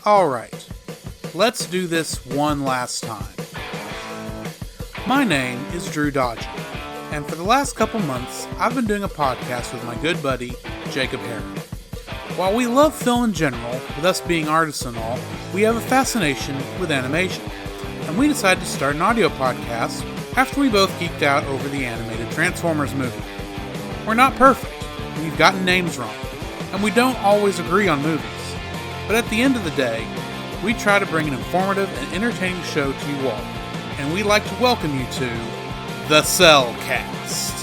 Alright, let's do this one last time. My name is Drew Dodger, and for the last couple months, I've been doing a podcast with my good buddy, Jacob Herron. While we love film in general, with us being artists and all, we have a fascination with animation, and we decided to start an audio podcast after we both geeked out over the animated Transformers movie. We're not perfect, we've gotten names wrong, and we don't always agree on movies. But at the end of the day, we try to bring an informative and entertaining show to you all, and we'd like to welcome you to The Cellcast.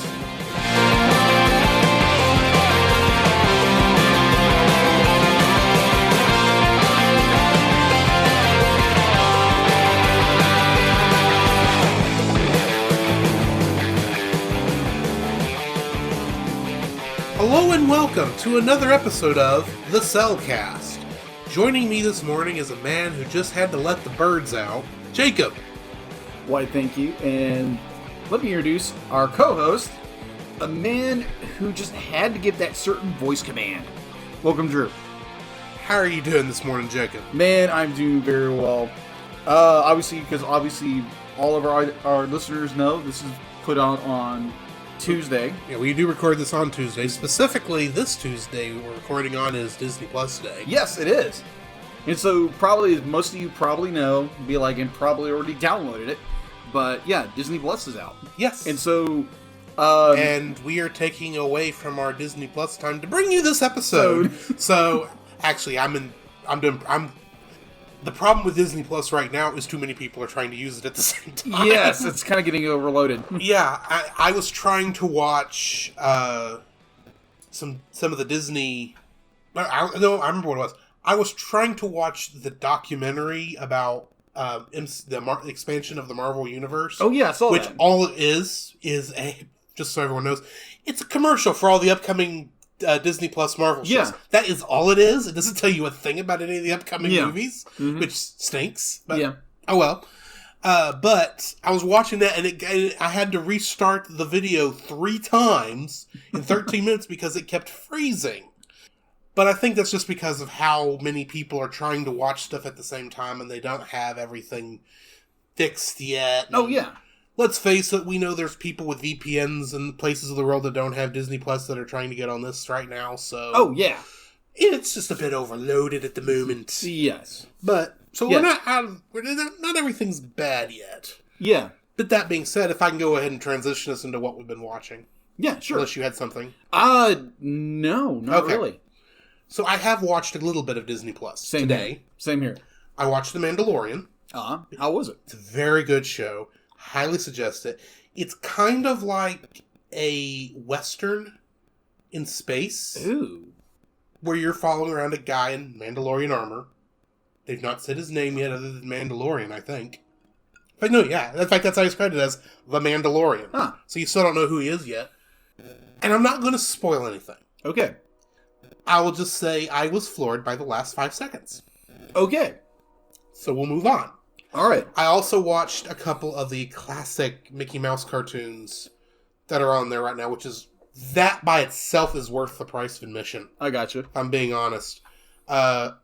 Hello and welcome to another episode of The Cellcast. Joining me this morning is a man who just had to let the birds out, Jacob. Why, thank you. And let me introduce our co-host, a man who just had to give that certain voice command. Welcome, Drew. How are you doing this morning, Jacob? Man, I'm doing very well. Obviously all of our listeners know this is put out on Tuesday. Yeah, we do record this on Tuesday. Specifically, this Tuesday we're recording on is Disney Plus Day. Yes, it is. And so, probably, as most of you probably know, and probably already downloaded it, but yeah, Disney Plus is out. Yes. And so, and we are taking away from our Disney Plus time to bring you this episode. So, actually, the problem with Disney Plus right now is too many people are trying to use it at the same time. Yes, it's kind of getting overloaded. Yeah, I was trying to watch some of the Disney. I remember what it was. I was trying to watch the documentary about the expansion of the Marvel Universe. Oh yeah, I saw that. Which all it is just so everyone knows, it's a commercial for all the upcoming Disney Plus Marvel shows. Yeah. That is all it is. It doesn't tell you a thing about any of the upcoming movies, which stinks. But, yeah. Oh well. But I was watching that, and I had to restart the video 3 times in 13 minutes because it kept freezing. But I think that's just because of how many people are trying to watch stuff at the same time, and they don't have everything fixed yet. Oh, yeah. Let's face it, we know there's people with VPNs in places of the world that don't have Disney Plus that are trying to get on this right now, so... Oh, yeah. It's just a bit overloaded at the moment. Yes. But, so we're not out of... Not everything's bad yet. Yeah. But that being said, if I can go ahead and transition us into what we've been watching. Yeah, sure. Unless you had something. No, not really. So I have watched a little bit of Disney Plus today. Same here. I watched The Mandalorian. How was it? It's a very good show. Highly suggest it. It's kind of like a Western in space. Ooh. Where you're following around a guy in Mandalorian armor. They've not said his name yet other than Mandalorian, I think. But no, yeah. In fact, that's how he's credited as The Mandalorian. Huh. So you still don't know who he is yet. And I'm not going to spoil anything. Okay. I will just say I was floored by the last 5 seconds. Okay. So we'll move on. All right. I also watched a couple of the classic Mickey Mouse cartoons that are on there right now, which is, that by itself is worth the price of admission. I gotcha. If I'm being honest.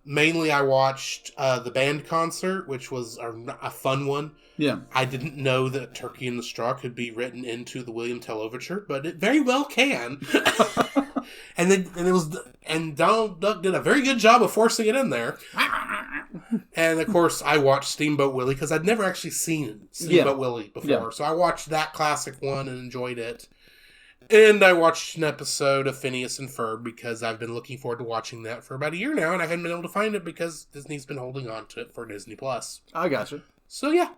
Mainly I watched the band concert, which was a fun one. Yeah. I didn't know that Turkey in the Straw could be written into the William Tell Overture, but it very well can. And Donald Duck did a very good job of forcing it in there. And of course, I watched Steamboat Willie because I'd never actually seen Steamboat Willie before. Yeah. So I watched that classic one and enjoyed it. And I watched an episode of Phineas and Ferb because I've been looking forward to watching that for about a year now, and I haven't been able to find it because Disney's been holding on to it for Disney Plus. I gotcha. So yeah.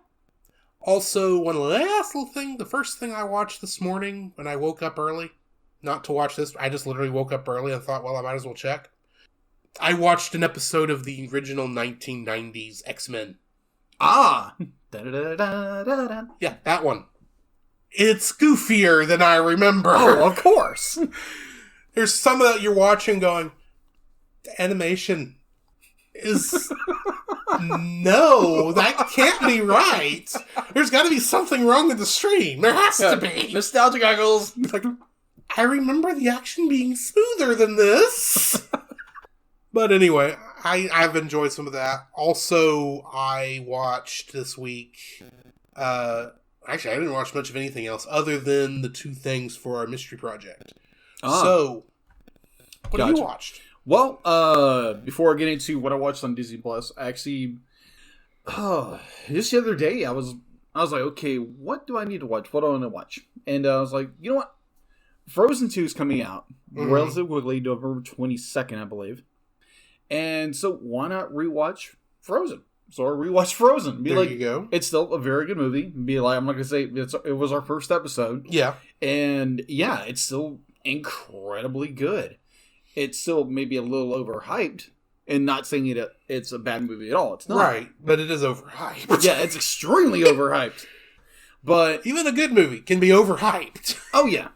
Also, one last little thing. The first thing I watched this morning when I woke up early, not to watch this, I just literally woke up early and thought, well, I might as well check. I watched an episode of the original 1990s X-Men. Ah! Yeah, that one. It's goofier than I remember. Oh, of course. There's some of that you're watching going, the animation is... No, that can't be right. There's got to be something wrong with the stream. There has to be. Nostalgia goggles. Like, I remember the action being smoother than this. But anyway, I've enjoyed some of that. Also, I watched this week. Actually, I didn't watch much of anything else other than the 2 things for our mystery project. So, what have you watched? Well, before I get into what I watched on Disney Plus, actually, just the other day I was like, okay, what do I need to watch? What do I want to watch? And I was like, you know what? Frozen 2 is coming out relatively quickly, November 22nd, I believe. And so why not rewatch Frozen? So I rewatched Frozen. There you go. It's still a very good movie. Be like, I'm not going to say it was our first episode. Yeah. And yeah, it's still incredibly good. It's still maybe a little overhyped. And not saying it's a bad movie at all. It's not. Right, but it is overhyped. Yeah, it's extremely overhyped. But even a good movie can be overhyped. Oh yeah.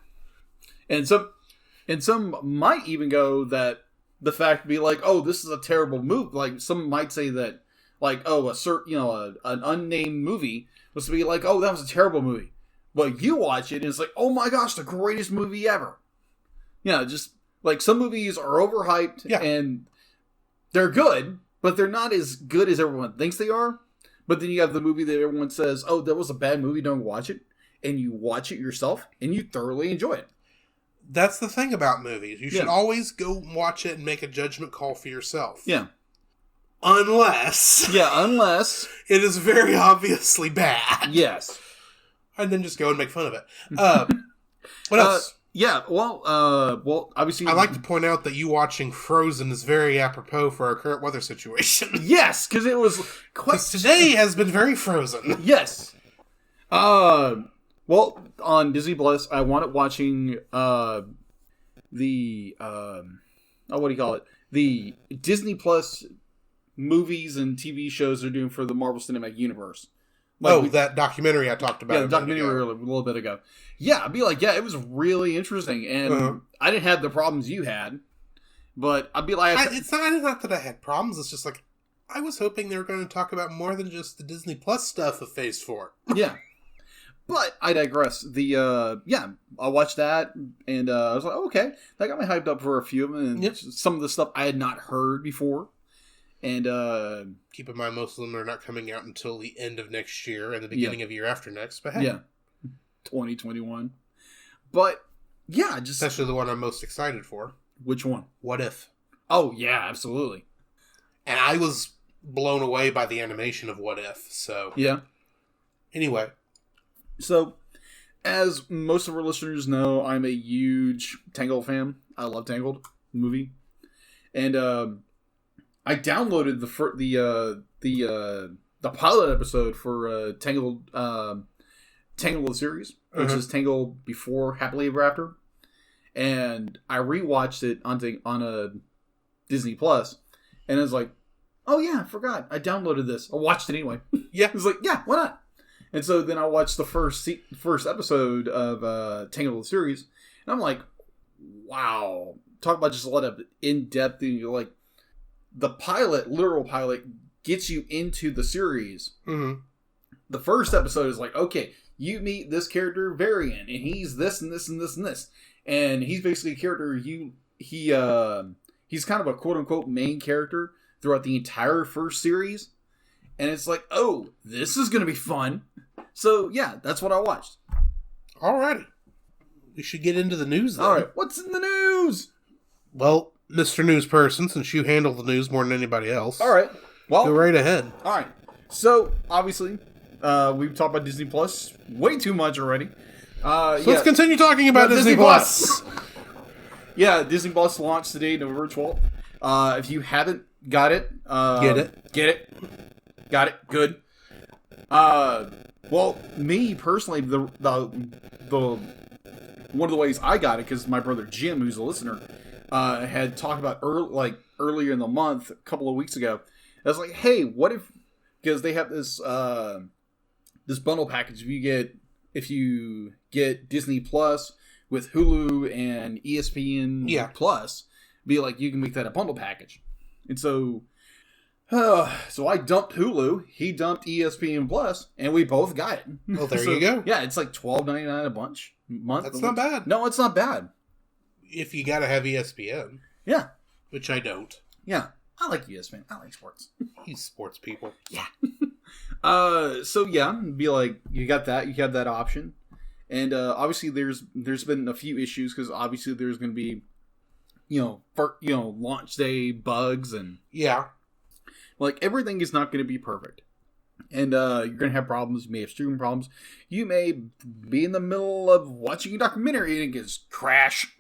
And some might even go that the fact be like, oh, this is a terrible movie. Like some might say that, like, oh, an unnamed movie was to be like, oh, that was a terrible movie. But you watch it and it's like, oh my gosh, the greatest movie ever. Yeah, just like some movies are overhyped and they're good, but they're not as good as everyone thinks they are. But then you have the movie that everyone says, oh, that was a bad movie, don't watch it. And you watch it yourself and you thoroughly enjoy it. That's the thing about movies. You should always go watch it and make a judgment call for yourself. Yeah. Unless it is very obviously bad. Yes. And then just go and make fun of it. What else? Yeah, well, obviously... I like to point out that you watching Frozen is very apropos for our current weather situation. Yes, because it was quite... Because today has been very frozen. Yes. Well, on Disney Plus, I wanted watching what do you call it? The Disney Plus movies and TV shows they're doing for the Marvel Cinematic Universe. That documentary I talked about. Yeah, the documentary a little bit ago. Yeah, I'd be like, yeah, it was really interesting, and I didn't have the problems you had, but I'd be like... It's not that I had problems, it's just like, I was hoping they were going to talk about more than just the Disney Plus stuff of Phase 4. Yeah. But I digress. I watched that, and I was like, oh, okay. That got me hyped up for a few of them, and some of the stuff I had not heard before. And keep in mind, most of them are not coming out until the end of next year and the beginning of year after next. But hey, 2021. But yeah, especially the one I'm most excited for. Which one? What If? Oh yeah, absolutely. And I was blown away by the animation of What If. So yeah. Anyway. So, as most of our listeners know, I'm a huge Tangled fan. I love Tangled, the movie. And I downloaded the pilot episode for Tangled the series, which is Tangled Before Happily Ever After. And I rewatched it on a Disney Plus, and I was like, oh yeah, I forgot. I downloaded this. I watched it anyway. Yeah. I was like, yeah, why not? And so then I watched the first episode of Tangled the series, and I'm like, wow. Talk about just a lot of in-depth, like, the literal pilot, gets you into the series. Mm-hmm. The first episode is like, okay, you meet this character, Varian, and he's this and this and this and this. And he's basically a character, he's kind of a quote-unquote main character throughout the entire first series. And it's like, oh, this is going to be fun. So, yeah, that's what I watched. Alrighty. We should get into the news, then. Alright, what's in the news? Well, Mr. News Person, since you handle the news more than anybody else. Alright. Well, go right ahead. Alright. So, obviously, we've talked about Disney Plus way too much already. So let's continue talking about Disney Plus. Yeah, Disney Plus launched today, November 12th. If you haven't got it, get it. Got it. Good. Well, me personally, the one of the ways I got it, because my brother Jim, who's a listener, had talked about earlier in the month, a couple of weeks ago. I was like, hey, what if, because they have this this bundle package, if you get Disney Plus with Hulu and ESPN Plus, be like, you can make that a bundle package. And so I dumped Hulu, he dumped ESPN Plus, and we both got it. Well, there you go. Yeah, it's like $12.99 a month. That's not bad. No, it's not bad. If you gotta have ESPN. Yeah. Which I don't. Yeah. I like US, man. I like sports. He's sports people. Yeah. So yeah, be like, you got that. You have that option. And obviously there's been a few issues because obviously there's going to be, launch day bugs and Yeah. like everything is not going to be perfect. And you're going to have problems. You may have streaming problems. You may be in the middle of watching a documentary and it gets crash.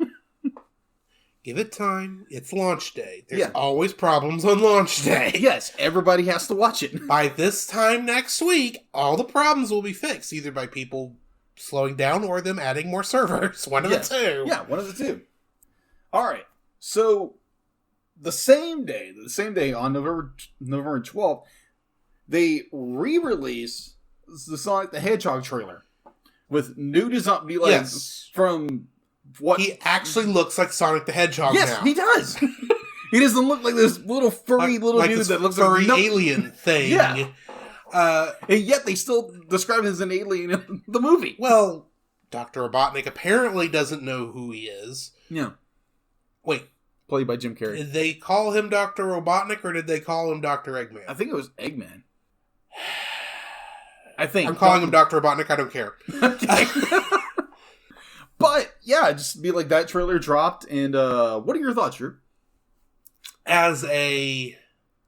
Give it time. It's launch day. There's always problems on launch day. Yes, everybody has to watch it. By this time next week, all the problems will be fixed, either by people slowing down or them adding more servers. One of the two. Yeah, one of the two. All right. So the same day on November 12th, they re-release the Sonic the Hedgehog trailer with new design. From what he actually looks like Sonic the Hedgehog. Yes, now. he does. He doesn't look like this little furry dude that looks furry like alien thing. Yeah. And yet they still describe him as an alien in the movie. Well, Dr. Robotnik apparently doesn't know who he is. Yeah. Wait. Played by Jim Carrey. Did they call him Dr. Robotnik or did they call him Dr. Eggman? I think it was Eggman. I'm calling him Dr. Robotnik. I don't care. But, yeah, just be like that trailer dropped. And what are your thoughts, Drew? As a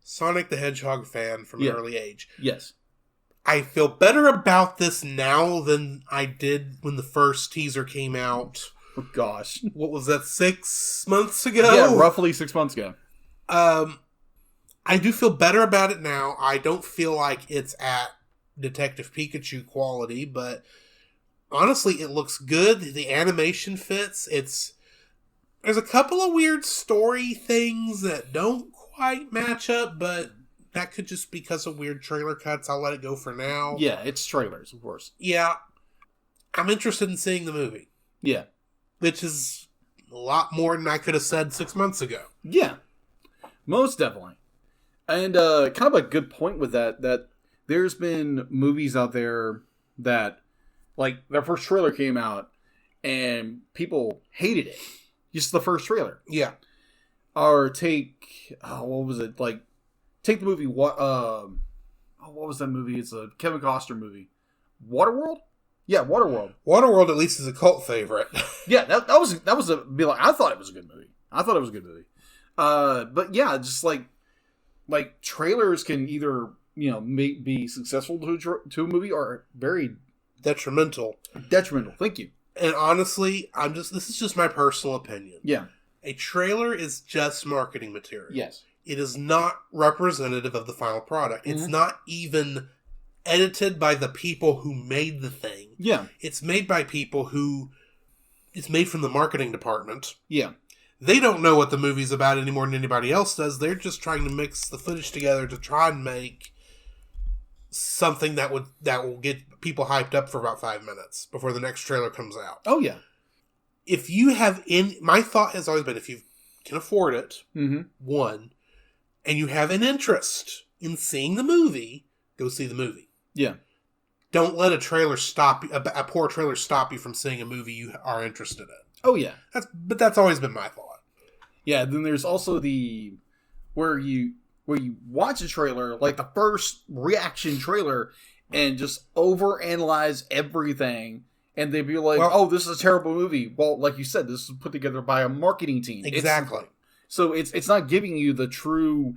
Sonic the Hedgehog fan from an early age. Yes. I feel better about this now than I did when the first teaser came out. Oh, gosh. What was that, 6 months ago? Yeah, roughly 6 months ago. I do feel better about it now. I don't feel like it's at Detective Pikachu quality, but honestly, it looks good. The animation fits. There's a couple of weird story things that don't quite match up, but that could just be because of weird trailer cuts. I'll let it go for now. Yeah, it's trailers, of course. Yeah. I'm interested in seeing the movie. Yeah. Which is a lot more than I could have said 6 months ago. Yeah. Most definitely. And kind of a good point with that there's been movies out there that, like, their first trailer came out and people hated it. Just the first trailer. Yeah. Or take, what was it? Like, take the movie, what was that movie? It's a Kevin Costner movie. Waterworld? Yeah, Waterworld. Waterworld at least is a cult favorite. Yeah, that was I thought it was a good movie. But yeah, just like trailers can either, be successful to a movie or very detrimental. Thank you. And honestly, this is just my personal opinion. Yeah. A trailer is just marketing material. Yes. It is not representative of the final product. Mm-hmm. It's not even edited by the people who made the thing. Yeah. It's made by people it's made from the marketing department. Yeah. They don't know what the movie's about any more than anybody else does. They're just trying to mix the footage together to try and make something that will get people hyped up for about 5 minutes before the next trailer comes out. Oh, yeah. If you have my thought has always been, if you can afford it, mm-hmm. one, and you have an interest in seeing the movie, go see the movie. Yeah. Don't let a poor trailer stop you from seeing a movie you are interested in. Oh, yeah. That's always been my thought. Yeah, then there's also where you watch a trailer, like the first reaction trailer, and just overanalyze everything, and they'd be like, "Oh, this is a terrible movie." Well, like you said, this was put together by a marketing team. Exactly. So it's not giving you the true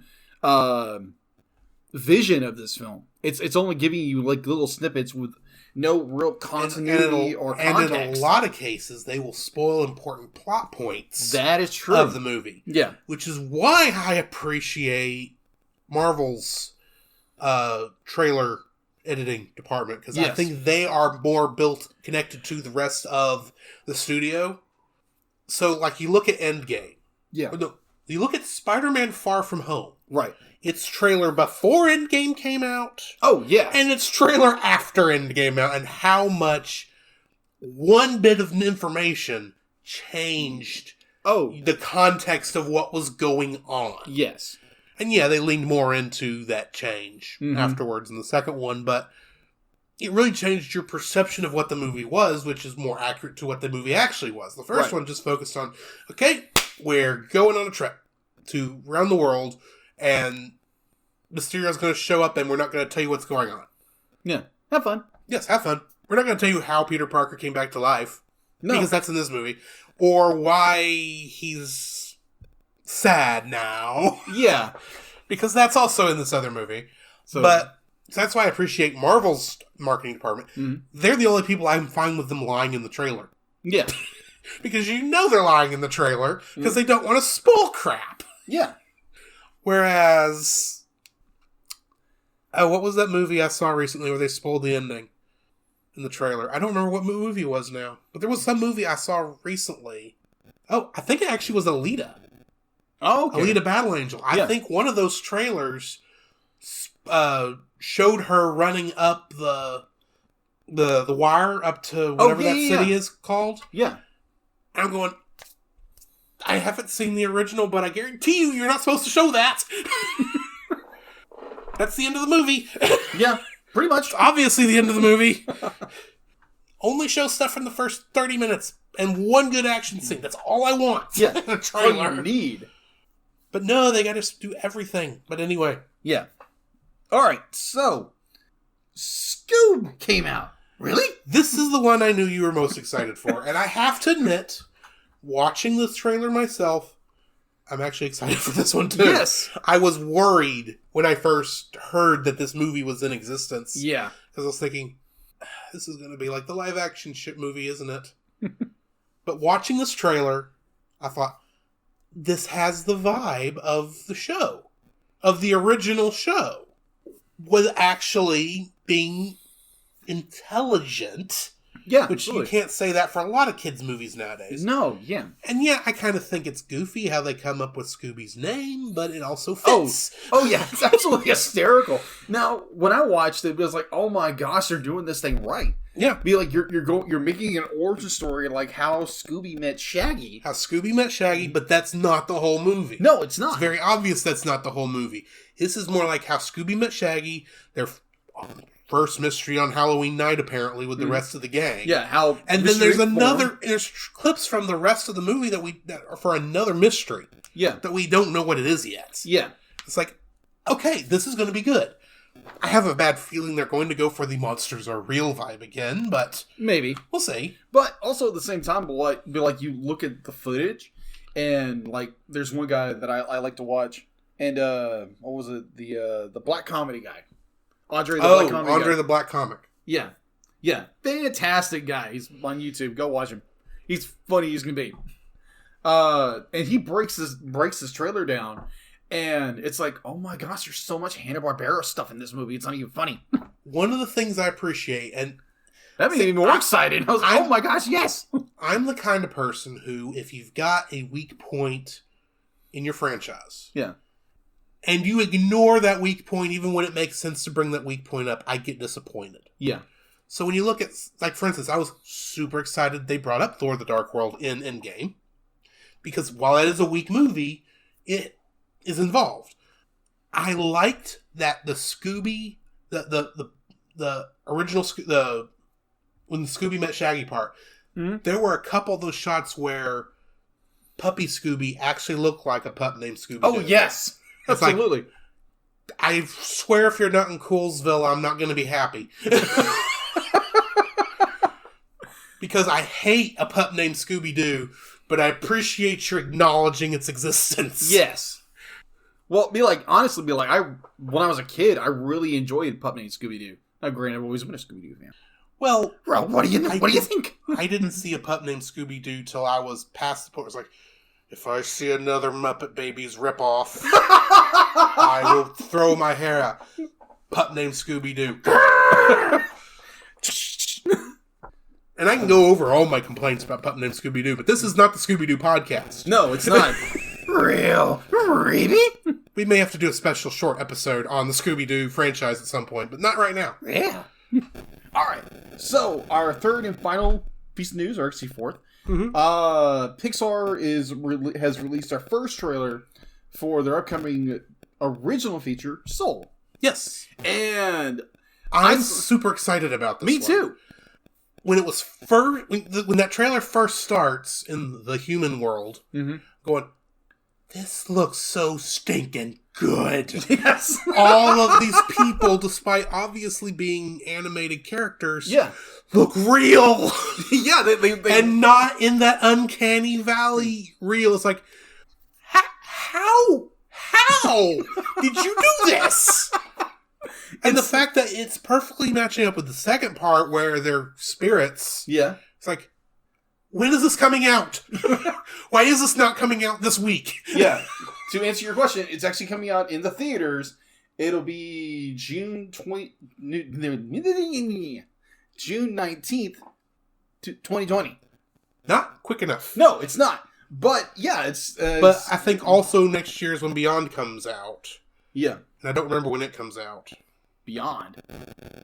vision of this film. It's only giving you like little snippets with no real continuity or context. And in a lot of cases, they will spoil important plot points. That is true. Of the movie. Yeah. Which is why I appreciate Marvel's trailer editing department, because I think they are more connected to the rest of the studio. So, like, you look at Endgame. Yeah. No, you look at Spider-Man Far From Home. Right. Its trailer before Endgame came out. Oh, yeah. And its trailer after Endgame out, and how much one bit of information changed the context of what was going on. Yes. And yeah, they leaned more into that change afterwards in the second one, but it really changed your perception of what the movie was, which is more accurate to what the movie actually was. The first one just focused on, okay, we're going on a trip around the world, and Mysterio's going to show up and we're not going to tell you what's going on. Yeah. Have fun. Yes, have fun. We're not going to tell you how Peter Parker came back to life. No. Because that's in this movie. Or why he's sad now. Yeah. Because that's also in this other movie. So that's why I appreciate Marvel's marketing department. Mm-hmm. They're the only people I'm fine with them lying in the trailer. Yeah. Because you know they're lying in the trailer because they don't want to spoil crap. Yeah. Whereas, what was that movie I saw recently where they spoiled the ending in the trailer? I don't remember what movie it was now, but there was some movie I saw recently. Oh, I think it actually was Alita. Oh, okay. Alita Battle Angel. I think one of those trailers showed her running up the wire up to whatever that city is called. Yeah. And I'm going, I haven't seen the original, but I guarantee you're not supposed to show that. That's the end of the movie. Yeah, pretty much. Obviously the end of the movie. Only show stuff from the first 30 minutes and one good action scene. That's all I want. Yeah. A trailer. All you need. But no, they got to do everything. But anyway. Yeah. All right, so Scoob came out. Really? This is the one I knew you were most excited for. And I have to admit, watching this trailer myself, I'm actually excited for this one too. Yes. I was worried when I first heard that this movie was in existence. Yeah. Because I was thinking, this is going to be like the live action shit movie, isn't it? But watching this trailer, I thought, this has the vibe of the show. Of the original show. Was actually being intelligent. Yeah, which absolutely. You can't say that for a lot of kids' movies nowadays. No, yeah. And yeah, I kind of think it's goofy how they come up with Scooby's name, but it also fits. Oh yeah, it's absolutely hysterical. Now, when I watched it, it was like, oh my gosh, they're doing this thing right. Yeah. Be like, you're making an origin story like how Scooby met Shaggy. How Scooby met Shaggy, but that's not the whole movie. No, it's not. It's very obvious that's not the whole movie. This is more like how Scooby met Shaggy, their first mystery on Halloween night, apparently, with the rest of the gang. Yeah, how... And then there's clips from the rest of the movie that are for another mystery. Yeah. That we don't know what it is yet. Yeah. It's like, okay, this is going to be good. I have a bad feeling they're going to go for the monsters are real vibe again, but... Maybe. We'll see. But also at the same time, you look at the footage, and, like, there's one guy that I like to watch, and, what was it? The black comedy guy. Andre the Black Comic. Yeah. Yeah. Fantastic guy. He's on YouTube. Go watch him. He's funny as can be. And he breaks this trailer down, and it's like, oh my gosh, there's so much Hanna-Barbera stuff in this movie. It's not even funny. One of the things I appreciate, and that made me more excited. I was like, oh my gosh, yes! I'm the kind of person who, if you've got a weak point in your franchise, yeah, and you ignore that weak point even when it makes sense to bring that weak point up, I get disappointed. Yeah. So when you look at, like, for instance, I was super excited they brought up Thor the Dark World in Endgame. Because while it is a weak movie, it is involved. I liked that the Scooby, the original, when Scooby met Shaggy part, there were a couple of those shots where Puppy Scooby actually looked like a pup named Scooby. Oh, yes! Absolutely. Like, I swear if you're not in Coolsville, I'm not going to be happy. Because I hate a pup named Scooby-Doo, but I appreciate your acknowledging its existence. Yes. Well, honestly, when I was a kid, I really enjoyed Pup Named Scooby-Doo. Now, granted, I've always been a Scooby-Doo fan. Well, bro, what do you think? I didn't see a pup named Scooby-Doo till I was past the point. It was like, if I see another Muppet Babies ripoff, I will throw my hair out. Pup named Scooby-Doo. And I can go over all my complaints about Pup named Scooby-Doo, but this is not the Scooby-Doo podcast. No, it's not. Really? We may have to do a special short episode on the Scooby-Doo franchise at some point, but not right now. Yeah. All right. So, our third and final piece of news, or actually fourth, Pixar has released our first trailer for their upcoming original feature, Soul. Yes. And I'm super excited about this. Me too. When it was when that trailer first starts in the human world, going, this looks so stinking good. Yes. All of these people, despite obviously being animated characters, look real. Yeah, they and not in that uncanny valley real. It's like, how did you do this? And the fact that it's perfectly matching up with the second part where they're spirits. Yeah. It's like, when is this coming out? Why is this not coming out this week? Yeah. To answer your question, it's actually coming out in the theaters. It'll be June 19th, 2020. Not quick enough. No, it's not. But yeah, but I think also next year is when Beyond comes out. Yeah. And I don't remember when it comes out. Beyond.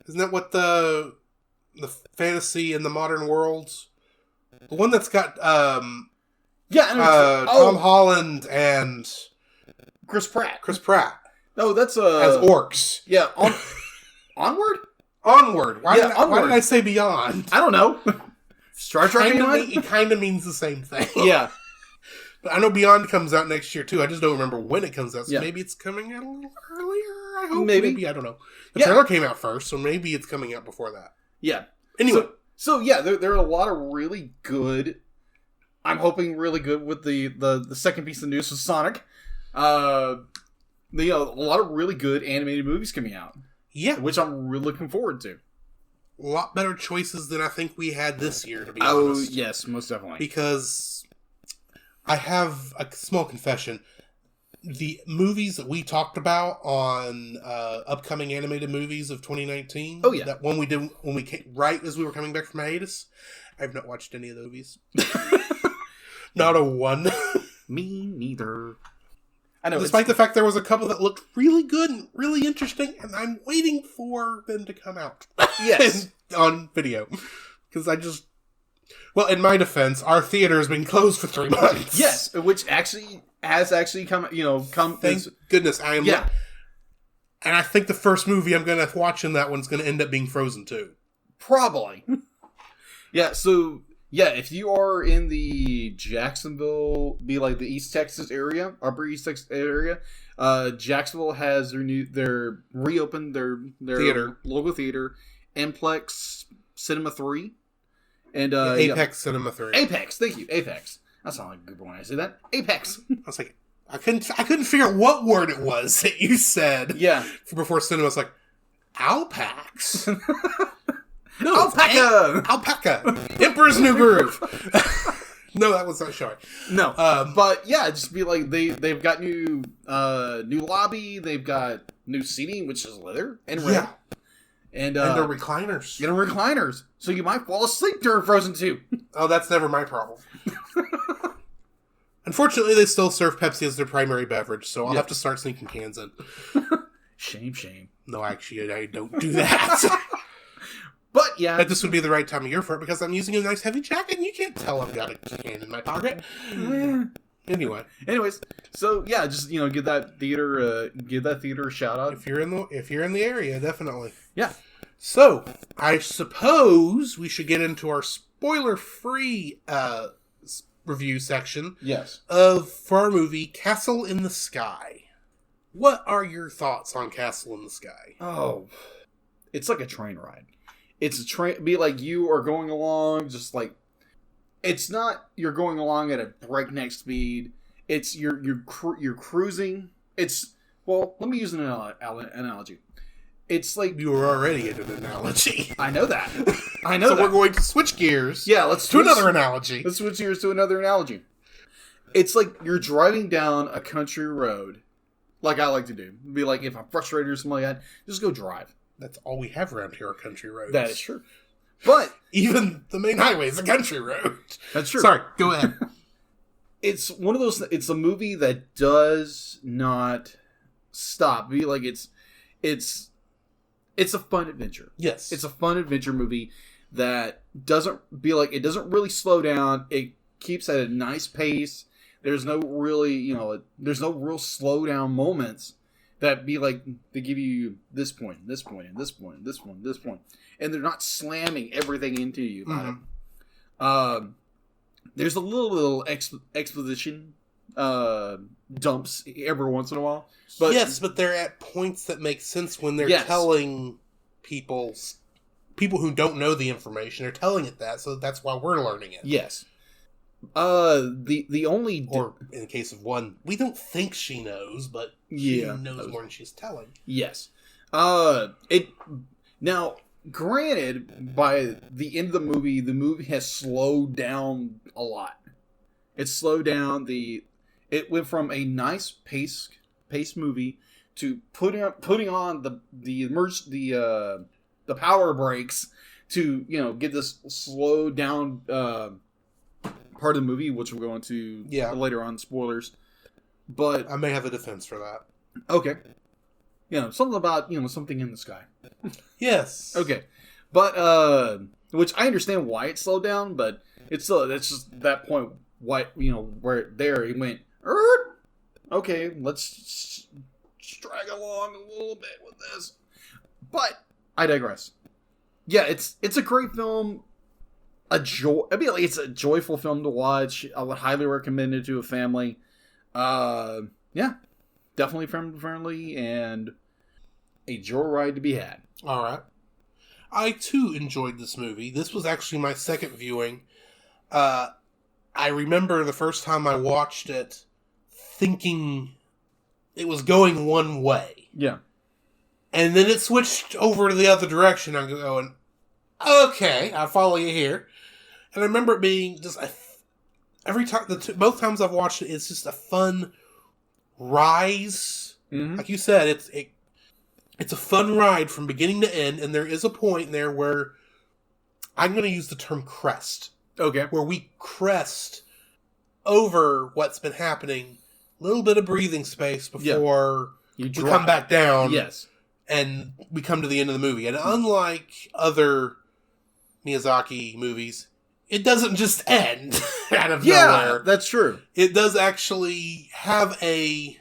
Isn't that what the fantasy in the modern worlds? The one that's got Tom Holland and Chris Pratt. No, that's as orcs. Yeah, Onward. Why did I say Beyond? I don't know. Star Trek Beyond. It kind of means the same thing. Yeah, but I know Beyond comes out next year too. I just don't remember when it comes out. So yeah. Maybe it's coming out a little earlier. I hope. Maybe I don't know. The trailer came out first, so maybe it's coming out before that. Yeah. Anyway. So yeah, there are a lot of really good. I'm hoping really good with the second piece of news with Sonic. A lot of really good animated movies coming out. Yeah, which I'm really looking forward to. A lot better choices than I think we had this year, to be honest. Oh yes, most definitely. Because I have a small confession. The movies that we talked about on upcoming animated movies of 2019. Oh yeah, that one we did when we came, right as we were coming back from hiatus. I've not watched any of the movies. Not a one. Me neither. I know. Despite the fact there was a couple that looked really good and really interesting, and I'm waiting for them to come out. Yes, on video, because in my defense, our theater has been closed for 3 months. Yes, which has come. Thank goodness I am. Yeah. And I think the first movie I'm going to watch in that one's going to end up being Frozen 2. Probably. Yeah. So yeah, if you are in the Jacksonville, the East Texas area, Upper East Texas area, Jacksonville has reopened their theater, local theater, Amplex Cinema 3, and Apex Cinema 3. Apex, thank you, Apex. That sounds like a good one when I say that. Apex. I was like, I couldn't figure out what word it was that you said. Yeah. Before cinema, I was like, Alpax. No, Alpaca. Emperor's New Groove. No, that was not showing. No, but yeah, just be like they've got new lobby. They've got new seating, which is leather and red. Yeah. And they're recliners. Get recliners, so you might fall asleep during Frozen 2. Oh, that's never my problem. Unfortunately, they still serve Pepsi as their primary beverage, so I'll have to start sneaking cans in. Shame. No, actually, I don't do that. But yeah, but this would be the right time of year for it because I'm using a nice heavy jacket, and you can't tell I've got a can in my pocket. Anyways, so yeah, just give that theater a shout out if you're in the area, definitely. Yeah. So I suppose we should get into our spoiler-free review section. Yes. For our movie Castle in the Sky. What are your thoughts on Castle in the Sky? Oh, it's like a train ride. It's a train. Be like you are going along, just like it's not. You're going along at a breakneck speed. It's you're cruising. It's let me use an analogy. It's like you were already in an analogy. I know that. So we're going to switch gears. Yeah, let's to another analogy. Let's switch gears to another analogy. It's like you're driving down a country road, like I like to do. Be like if I'm frustrated or something like that, just go drive. That's all we have around here are country roads. That is true. But even the main highway is a country road. That's true. Sorry, go ahead. It's one of those. It's a movie that does not stop. Be like it's a fun adventure. Yes, it's a fun adventure movie that doesn't really slow down. It keeps at a nice pace. There's no real slow down moments that be like they give you this point, this point, and this point, and this one, this point, and they're not slamming everything into you. Mm-hmm. There's a little exposition dumps every once in a while. But yes, but they're at points that make sense when they're Yes. telling people who don't know the information. They're telling it that, so that's why we're learning it. yes. The only Or in the case of one, we don't think she knows, but Yeah. she knows more than she's telling. Yes. It now, granted, by the end of the movie has slowed down a lot. It slowed down it went from a nice pace movie to putting on the power brakes to, get this slowed down part of the movie, which we'll go into later on, spoilers. But I may have a defense for that. okay. Something about, something in the sky. Yes. Okay. But, which I understand why it slowed down, but it's just that point, where it went, okay, let's drag along a little bit with this. But, I digress. Yeah, it's a great film. It's a joyful film to watch. I would highly recommend it to a family. Yeah. Definitely family friendly and a joyride to be had. All right. I too enjoyed this movie. This was actually my second viewing. I remember the first time I watched it thinking it was going one way. Yeah. And then it switched over to the other direction. I'm going, okay, I follow you here. And I remember it being just every time, both times I've watched it, it's just a fun rise. Mm-hmm. Like you said, it's a fun ride from beginning to end, and there is a point there where I'm going to use the term crest. Okay. Where we crest over what's been happening, a little bit of breathing space before we come back down. Yes. And we come to the end of the movie. And unlike other Miyazaki movies, it doesn't just end out of nowhere. That's true. It does actually have a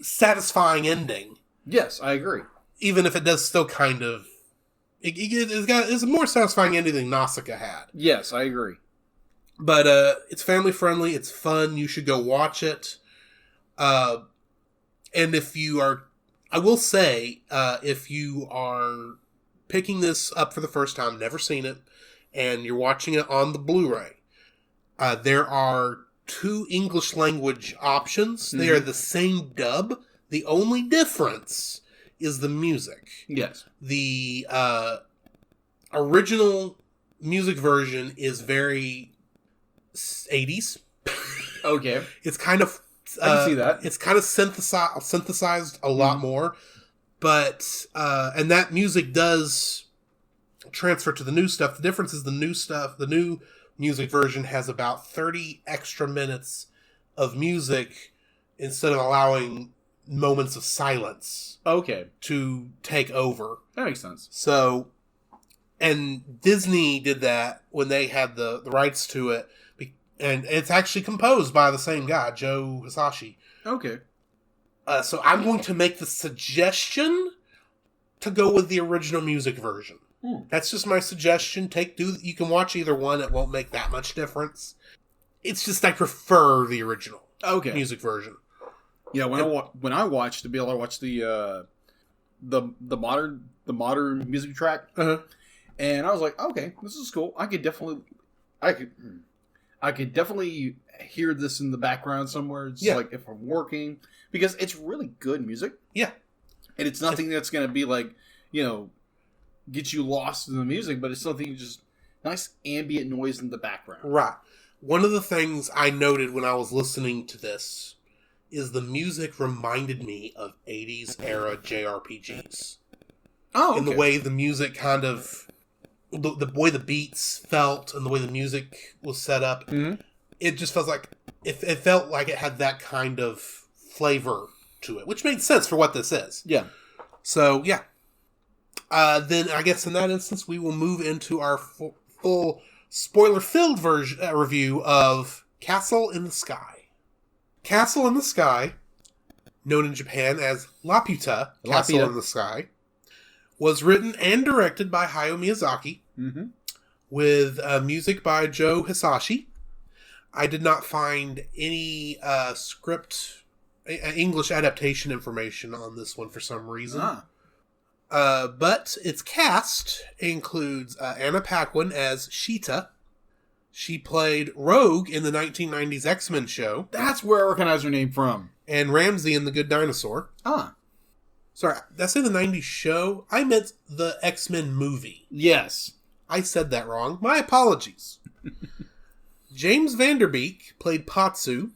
satisfying ending. Yes, I agree. Even if it does still kind of... It's a more satisfying ending than Nausicaa had. Yes, I agree. But it's family friendly. It's fun. You should go watch it. And if you are... I will say, if you are picking this up for the first time, never seen it, and you're watching it on the Blu-ray, there are 2 English language options. Mm-hmm. They are the same dub. The only difference is the music. Yes. The original music version is very 80s. Okay. It's kind of... I can see that. It's kind of synthesized a lot more. But... and that music does transfer to the new stuff. The difference is the new music version has about 30 extra minutes of music instead of allowing moments of silence to take over. That makes sense. So, and Disney did that when they had the rights to it, and it's actually composed by the same guy, Joe Hisaishi. Okay. So I'm going to make the suggestion to go with the original music version. That's just my suggestion. You can watch either one. It won't make that much difference. It's just I prefer the original music version. Yeah, when I watched the bill, I watched the modern music track, and I was like, okay, this is cool. I could definitely hear this in the background somewhere. Just like if I'm working, because it's really good music. Yeah, and it's nothing that's going to be like, get you lost in the music, but it's something just nice ambient noise in the background. Right. One of the things I noted when I was listening to this is the music reminded me of 80s era JRPGs. Oh, okay. In the way the music kind of... The way the beats felt and the way the music was set up. Mm-hmm. It just felt like... It felt like it had that kind of flavor to it, which made sense for what this is. Yeah. So, yeah. Then I guess in that instance, we will move into our full spoiler-filled review of Castle in the Sky. Castle in the Sky, known in Japan as Laputa, Castle in the Sky, was written and directed by Hayao Miyazaki, with music by Joe Hisaishi. I did not find any English adaptation information on this one for some reason. But its cast includes Anna Paquin as Sheeta. She played Rogue in the 1990s X-Men show. That's where I recognize her name from. And Ramsey in The Good Dinosaur. Sorry, did I say the 90s show? I meant the X-Men movie. Yes. I said that wrong. My apologies. James Vanderbeek played Patsu.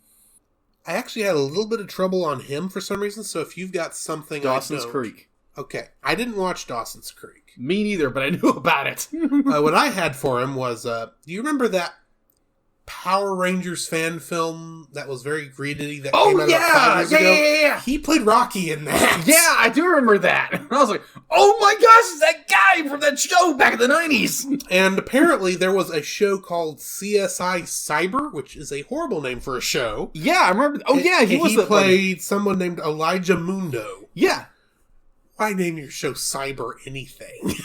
I actually had a little bit of trouble on him for some reason, so if you've got something Dawson's Creek. Okay, I didn't watch Dawson's Creek. Me neither, but I knew about it. What I had for him was, do you remember that Power Rangers fan film that was very greedy that came out about 5 years ago? Yeah. He played Rocky in that. Yeah, I do remember that. And I was like, oh my gosh, it's that guy from that show back in the 90s. And apparently there was a show called CSI Cyber, which is a horrible name for a show. Yeah, I remember. Oh, yeah, he played someone named Elijah Mundo. Yeah. Why name your show Cyber anything?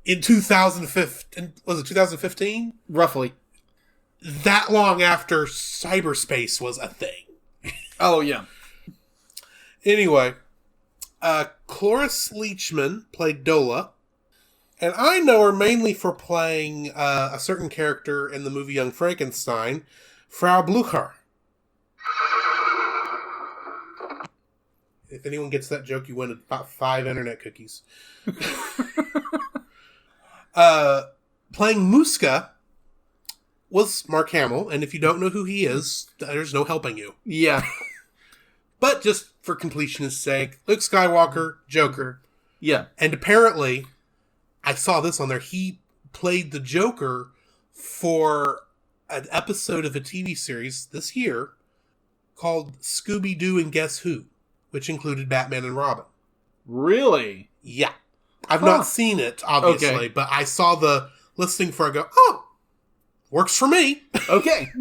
In 2015, was it 2015? Roughly. That long after cyberspace was a thing. Oh, yeah. Anyway, Cloris Leachman played Dola. And I know her mainly for playing a certain character in the movie Young Frankenstein, Frau Blucher. If anyone gets that joke, you win about 5 internet cookies. Playing Muska was Mark Hamill, and if you don't know who he is, there's no helping you. Yeah. But just for completionist sake, Luke Skywalker, Joker. Yeah. And apparently, I saw this on there, he played the Joker for an episode of a TV series this year called Scooby-Doo and Guess Who, which included Batman and Robin. Really? Yeah. I've not seen it, obviously, but I saw the listing for it, go, oh, works for me. Okay.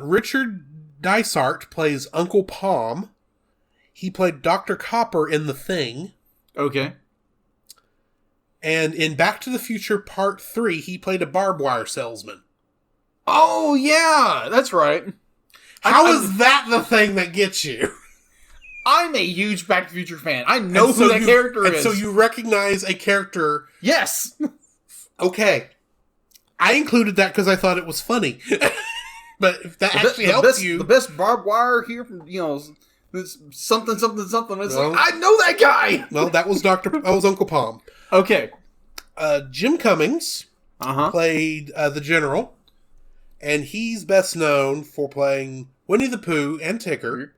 Richard Dysart plays Uncle Palm. He played Dr. Copper in The Thing. Okay. And in Back to the Future Part 3, he played a barbed wire salesman. Oh, yeah, that's right. How is that the thing that gets you? I'm a huge Back to the Future fan. I know who that character is. So you recognize a character. Yes. Okay. I included that because I thought it was funny. But if that actually helps you. The best barbed wire here from, this something. It's like, I know that guy. Well, that was Uncle Palm. Okay. Jim Cummings played the General. And he's best known for playing Winnie the Pooh and Tigger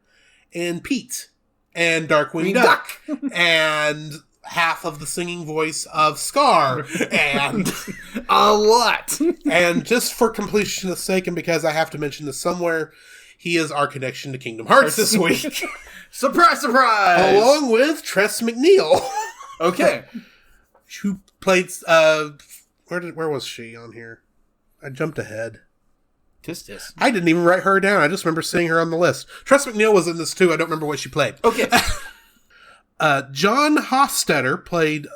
and Pete and Darkwing Duck and half of the singing voice of Scar and a lot. And just for completion's sake, and because I have to mention this somewhere, he is our connection to Kingdom Hearts this week. Surprise, surprise! Along with Tress MacNeille. Okay. Who played, where was she on here? I jumped ahead. Tis. I didn't even write her down. I just remember seeing her on the list. Tress MacNeille was in this too. I don't remember what she played. Okay. John Hofstetter played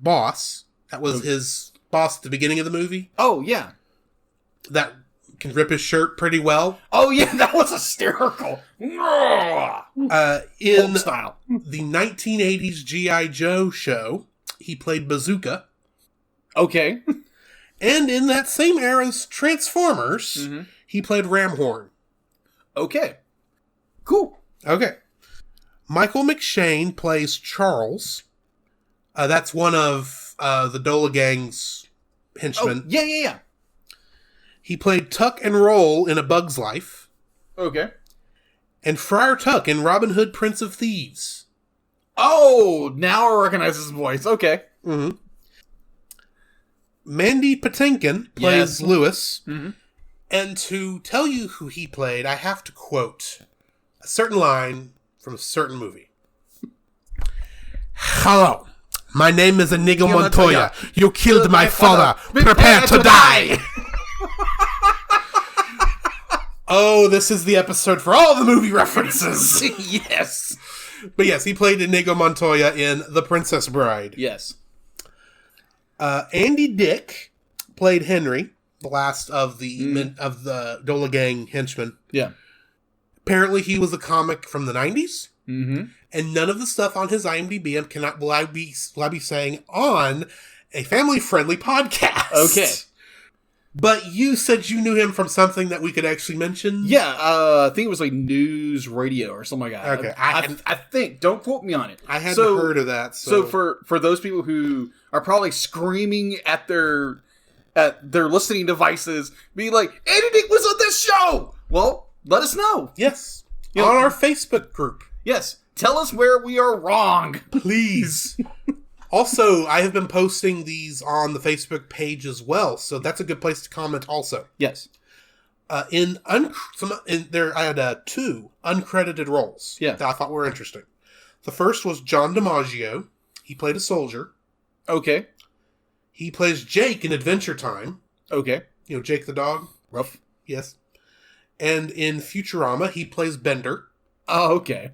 Boss. That was his boss at the beginning of the movie. Oh, yeah. That can rip his shirt pretty well. Oh, yeah, that was hysterical. In style. The 1980s G.I. Joe show, he played Bazooka. Okay. And in that same era's Transformers, he played Ramhorn. Okay. Cool. Okay. Michael McShane plays Charles. That's one of the Dola Gang's henchmen. Oh, yeah. He played Tuck and Roll in A Bug's Life. Okay. And Friar Tuck in Robin Hood, Prince of Thieves. Oh, now I recognize his voice. Okay. Mm-hmm. Mandy Patinkin plays Lewis. Mm-hmm. And to tell you who he played, I have to quote a certain line from a certain movie. Hello, my name is Inigo Montoya. You killed my father. Prepare to die. Oh, this is the episode for all the movie references. Yes. But yes, he played Inigo Montoya in The Princess Bride. Yes. Andy Dick played Henry. the last of the Dola Gang henchmen. Yeah. Apparently, he was a comic from the 90s. Mm-hmm. And none of the stuff on his IMDb will I be saying on a family-friendly podcast. Okay. But you said you knew him from something that we could actually mention? Yeah, I think it was like news radio or something like that. Okay. I think. Don't quote me on it. I hadn't heard of that. So for those people who are probably screaming at their listening devices, be like, Andy Dick was on this show! Well, let us know. Yes. You know, on our Facebook group. Yes. Tell us where we are wrong. Please. Also, I have been posting these on the Facebook page as well, so that's a good place to comment also. Yes. I had 2 uncredited roles that I thought were interesting. The first was John DiMaggio. He played a soldier. Okay. He plays Jake in Adventure Time. Okay. You know, Jake the dog. Rough. Yes. And in Futurama, he plays Bender. Oh, okay.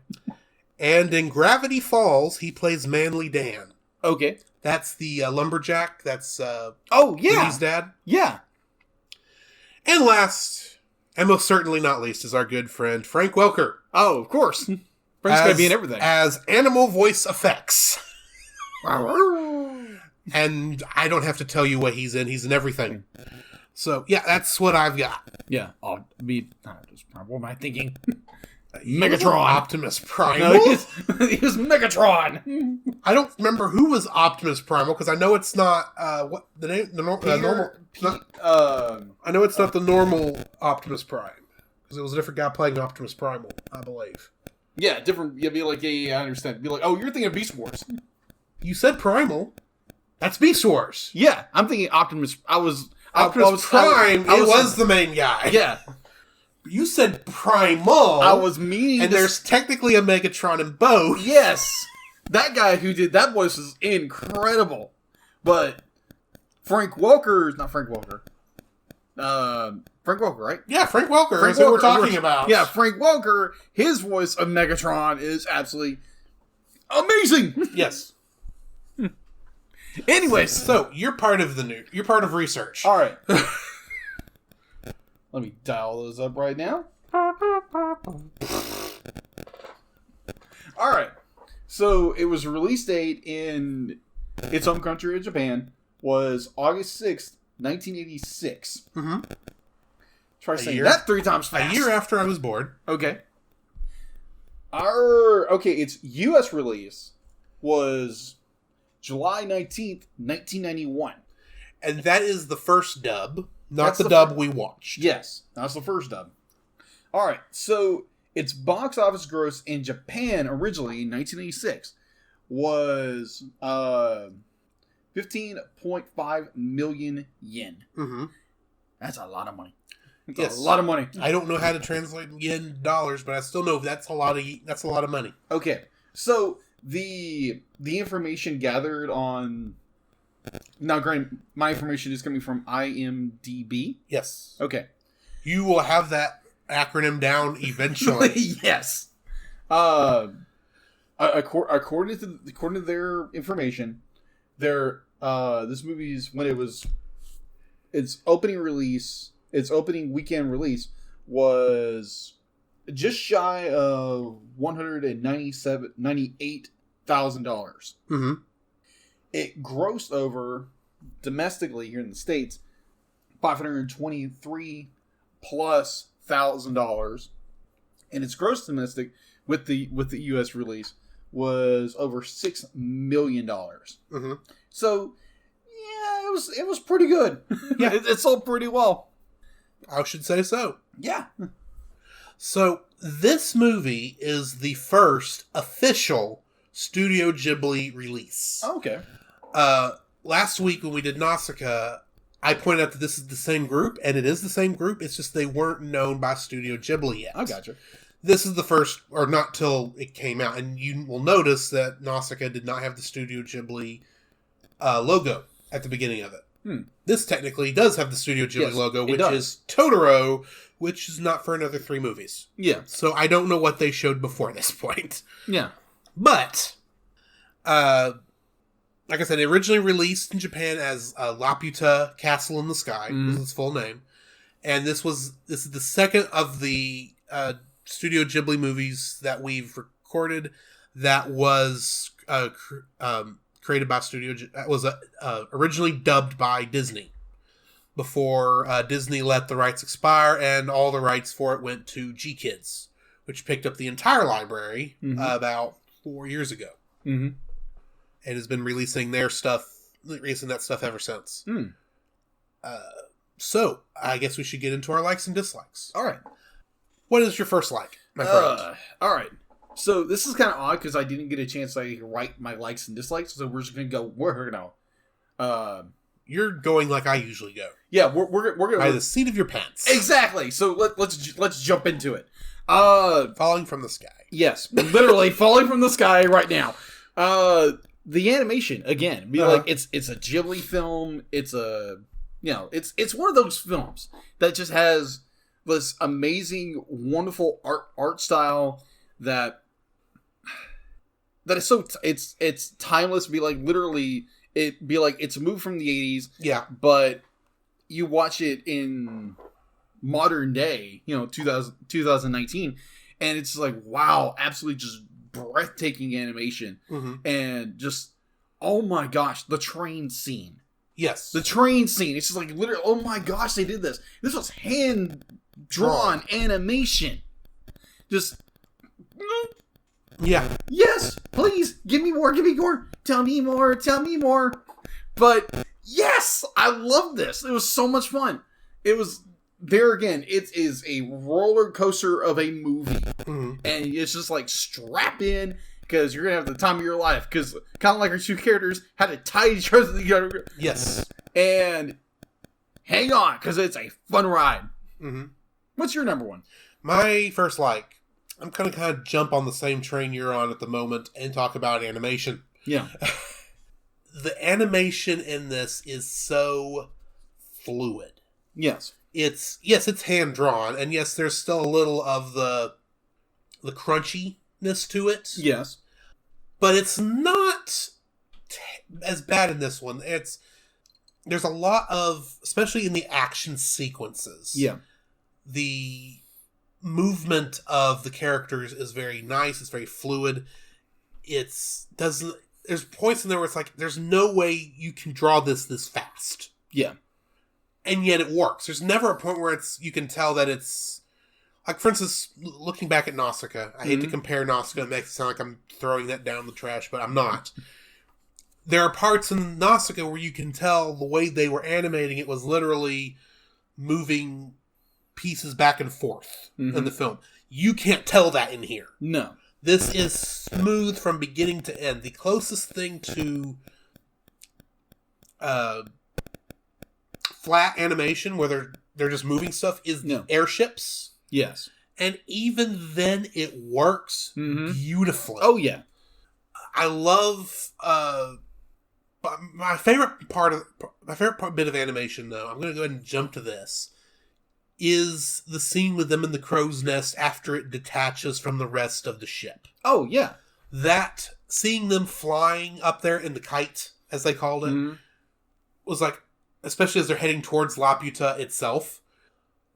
And in Gravity Falls, he plays Manly Dan. Okay. That's the lumberjack. That's Woody's dad. Yeah. And last, and most certainly not least, is our good friend Frank Welker. Oh, of course. Frank's going to be in everything. As animal voice effects. And I don't have to tell you what he's in. He's in everything. So, yeah, that's what I've got. Yeah. What am I thinking? Megatron. Optimus Primal. No, he was Megatron. I don't remember who was Optimus Primal, because I know it's not, what, the name, the normal, I know it's not the normal Optimus Prime, because it was a different guy playing Optimus Primal, I believe. Yeah, different, be like, yeah, I understand. Be like, oh, you're thinking of Beast Wars. You said Primal. That's Beast Wars. Yeah, I'm thinking Optimus, Optimus Prime, it was the main guy. Yeah. You said Primal. I was meaning and there's technically a Megatron in both. Yes. That guy who did that voice is incredible. But Frank Welker, not Frank Welker. Frank Welker, right? Yeah, Frank Welker is who we're talking about. Yeah, Frank Welker, his voice of Megatron is absolutely amazing. Yes. Anyways. So, you're part of you're part of research. All right. Let me dial those up right now. All right. So it was release date in its home country of Japan was August 6th, 1986. Mm-hmm. Try saying that 3 times fast. A year after I was born. Okay. Its U.S. release was July 19th, 1991. And that is the first dub. Not the dub we watched. Yes, that's the first dub. All right, so its box office gross in Japan originally in 1986 was 15.5 million yen. Mm-hmm. That's a lot of money. That's a lot of money. I don't know how to translate yen to dollars, but I still know that's a lot of money. Okay, so the information gathered on. Now, granted, my information is coming from IMDb. Yes. Okay. You will have that acronym down eventually. Yes. According to their information, this movie's its opening weekend release was just shy of $198,000. Mm-hmm. It grossed over domestically here in the States $523,000+, and its gross domestic with the U.S. release was over $6 million. Mm-hmm. So yeah, it was pretty good. Yeah, it sold pretty well. I should say so. Yeah. So this movie is the first official Studio Ghibli release. Oh, okay. Last week when we did Nausicaa, I pointed out that this is the same group, and it is the same group. It's just they weren't known by Studio Ghibli yet. I gotcha. This is the first, or not till it came out, and you will notice that Nausicaa did not have the Studio Ghibli logo at the beginning of it. This technically does have the Studio Ghibli logo, which is Totoro, which is not for another 3 movies. Yeah. So I don't know what they showed before this point. Yeah. But, like I said, originally released in Japan as Laputa Castle in the Sky, is its full name. And this is the second of the Studio Ghibli movies that we've recorded that was created by was originally dubbed by Disney before Disney let the rights expire and all the rights for it went to G-Kids, which picked up the entire library about 4 years ago. And has been releasing that stuff ever since. So, I guess we should get into our likes and dislikes. All right. What is your first like, my friend? All right. So, this is kind of odd because I didn't get a chance to write my likes and dislikes, so we're just going to go, we're going to... You're going like I usually go. Yeah, we're going to... By the seat of your pants. Exactly! So, let's jump into it. Falling from the sky. Yes, literally falling from the sky right now. The animation, again, like it's a Ghibli film. It's a... it's one of those films that just has this amazing, wonderful art style that is so it's timeless. Be like literally, it's a movie from the 80s. Yeah, but you watch it in modern day, 2019, and it's like wow, absolutely just breathtaking animation, and just oh my gosh, the train scene. Yes. The train scene. It's just like literally, oh my gosh, they did this. This was hand-drawn animation. Just... Yeah. Yes! Please! Give me more, give me more! Tell me more, tell me more! But, yes! I love this. It was so much fun. It was... There again, it is a roller coaster of a movie. And it's just like, strap in... Because you're going to have the time of your life. Because kind of like our two characters had to tie each other together. Yes. And hang on, because it's a fun ride. What's your number one? My first like, I'm going to kind of jump on the same train you're on at the moment and talk about animation. Yeah. The animation in this is so fluid. Yes. It's hand-drawn. And yes, there's still a little of the crunchiness to it. Yes. But it's not as bad in this one. There's a lot of, especially in the action sequences. Yeah. The movement of the characters is very nice. It's very fluid. There's points in there where it's like, there's no way you can draw this fast. Yeah. And yet it works. There's never a point where you can tell that it's, like, for instance, looking back at Nausicaa, I hate to compare Nausicaa. It makes it sound like I'm throwing that down the trash, but I'm not. There are parts in Nausicaa where you can tell the way they were animating it was literally moving pieces back and forth in the film. You can't tell that in here. No. This is smooth from beginning to end. The closest thing to flat animation where they're just moving stuff is the airships. Yes. And even then, it works beautifully. Oh, yeah. I love... my favorite bit of animation, though, I'm going to go ahead and jump to this, is the scene with them in the crow's nest after it detaches from the rest of the ship. Oh, yeah. That, seeing them flying up there in the kite, as they called it, was like, especially as they're heading towards Laputa itself,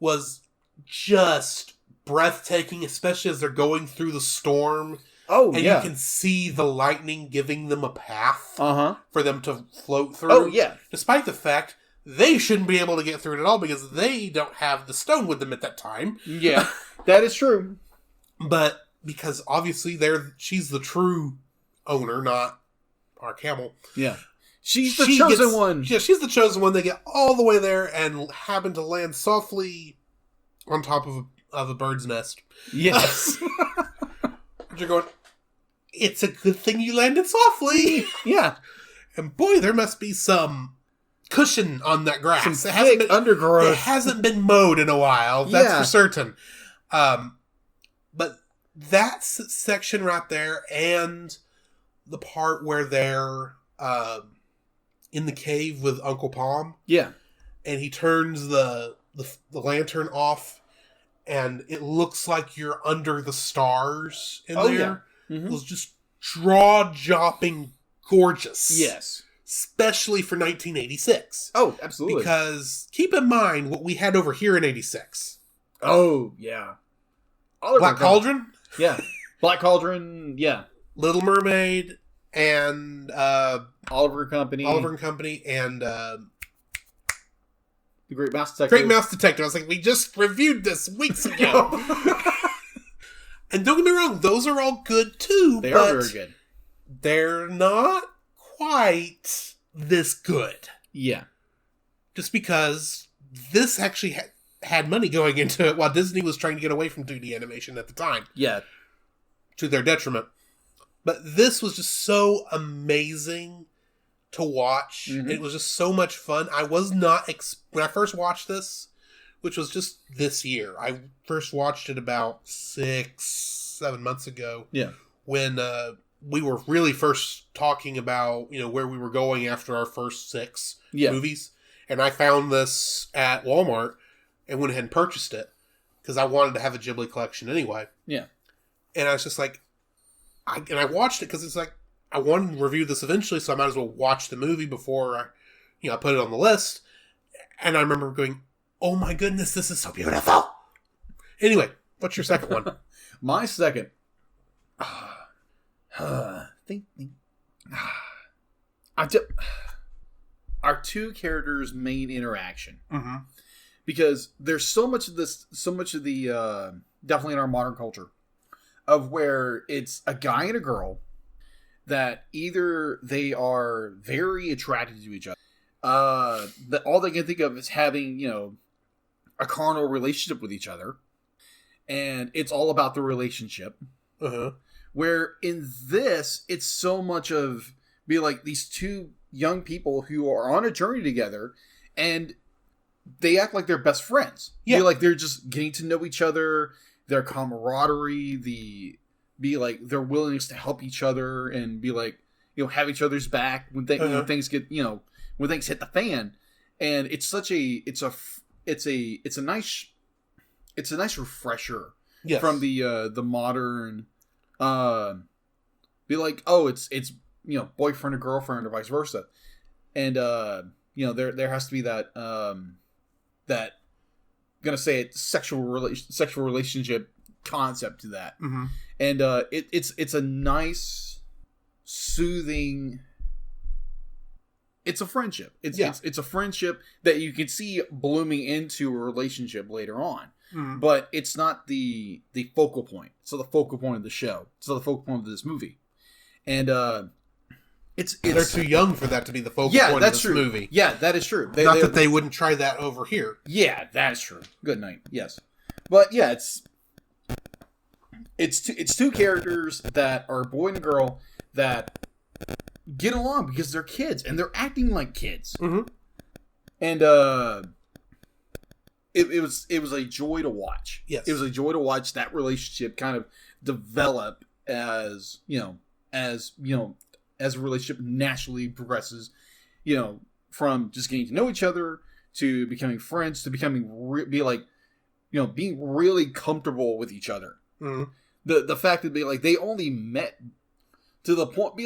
was just breathtaking, especially as they're going through the storm. Oh, and yeah. you can see the lightning giving them a path for them to float through. Oh, yeah. Despite the fact they shouldn't be able to get through it at all because they don't have the stone with them at that time. Yeah, that is true. But because obviously she's the true owner, not our camel. Yeah. She's the chosen one. Yeah, she's the chosen one. They get all the way there and happen to land softly on top of a bird's nest. Yes. You're going, it's a good thing you landed softly. Yeah. And boy, there must be some cushion on that grass. Some thick undergrowth. It hasn't been mowed in a while. That's for certain. But that section right there and the part where they're in the cave with Uncle Palm. Yeah. And he turns the lantern off and it looks like you're under the stars in there. Yeah. It was just jaw-dropping gorgeous. Yes. Especially for 1986. Oh, absolutely. Because keep in mind what we had over here in 86. Oh, yeah. Black Cauldron? Yeah. Black Cauldron, yeah. Little Mermaid and Oliver and Company. And The Great Mouse Detective. Great Mouse Detective. I was like, we just reviewed this weeks ago. And don't get me wrong, those are all good too. They are very good. They're not quite this good. Yeah. Just because this actually had money going into it while Disney was trying to get away from 2D animation at the time. Yeah. To their detriment. But this was just so amazing to watch. Mm-hmm. It was just so much fun. I was not... when I first watched this, which was just this year, I first watched it about 6-7 months ago. Yeah. When we were really first talking about, where we were going after our first 6 movies. And I found this at Walmart and went ahead and purchased it because I wanted to have a Ghibli collection anyway. Yeah. And I was just like, I watched it because it's like, I wanted to review this eventually, so I might as well watch the movie before I put it on the list. And I remember going, oh my goodness, this is so beautiful. Anyway, what's your second one? My second. Our two characters' main interaction. Mm-hmm. Because there's so much of the, definitely in our modern culture, of where it's a guy and a girl that either they are very attracted to each other, that all they can think of is having, a carnal relationship with each other, and it's all about the relationship. Uh-huh. Where in this, it's so much of be like these two young people who are on a journey together, and they act like they're best friends. Yeah. Be like they're just getting to know each other, their camaraderie, their willingness to help each other, and be like, have each other's back when things get, when things hit the fan. And it's a nice refresher from the modern, be like, oh, it's boyfriend or girlfriend or vice versa. And, there has to be that, gonna say it, sexual relationship concept to that. Mm-hmm. And it's a nice, soothing. It's a friendship. It's a friendship that you can see blooming into a relationship later on. Mm-hmm. But it's not the focal point. So the focal point of the show. So the focal point of this movie. And it's they're too young for that to be the focal point of this movie. Yeah, that is true. Not that they wouldn't try that over here. Yeah, that is true. Good night. Yes. But yeah, it's two characters that are a boy and a girl that get along because they're kids and they're acting like kids. Mm-hmm. And it was a joy to watch. Yes. It was a joy to watch that relationship kind of develop as a relationship naturally progresses, from just getting to know each other to becoming friends to becoming being really comfortable with each other. Mm-hmm. The fact that they only met to the point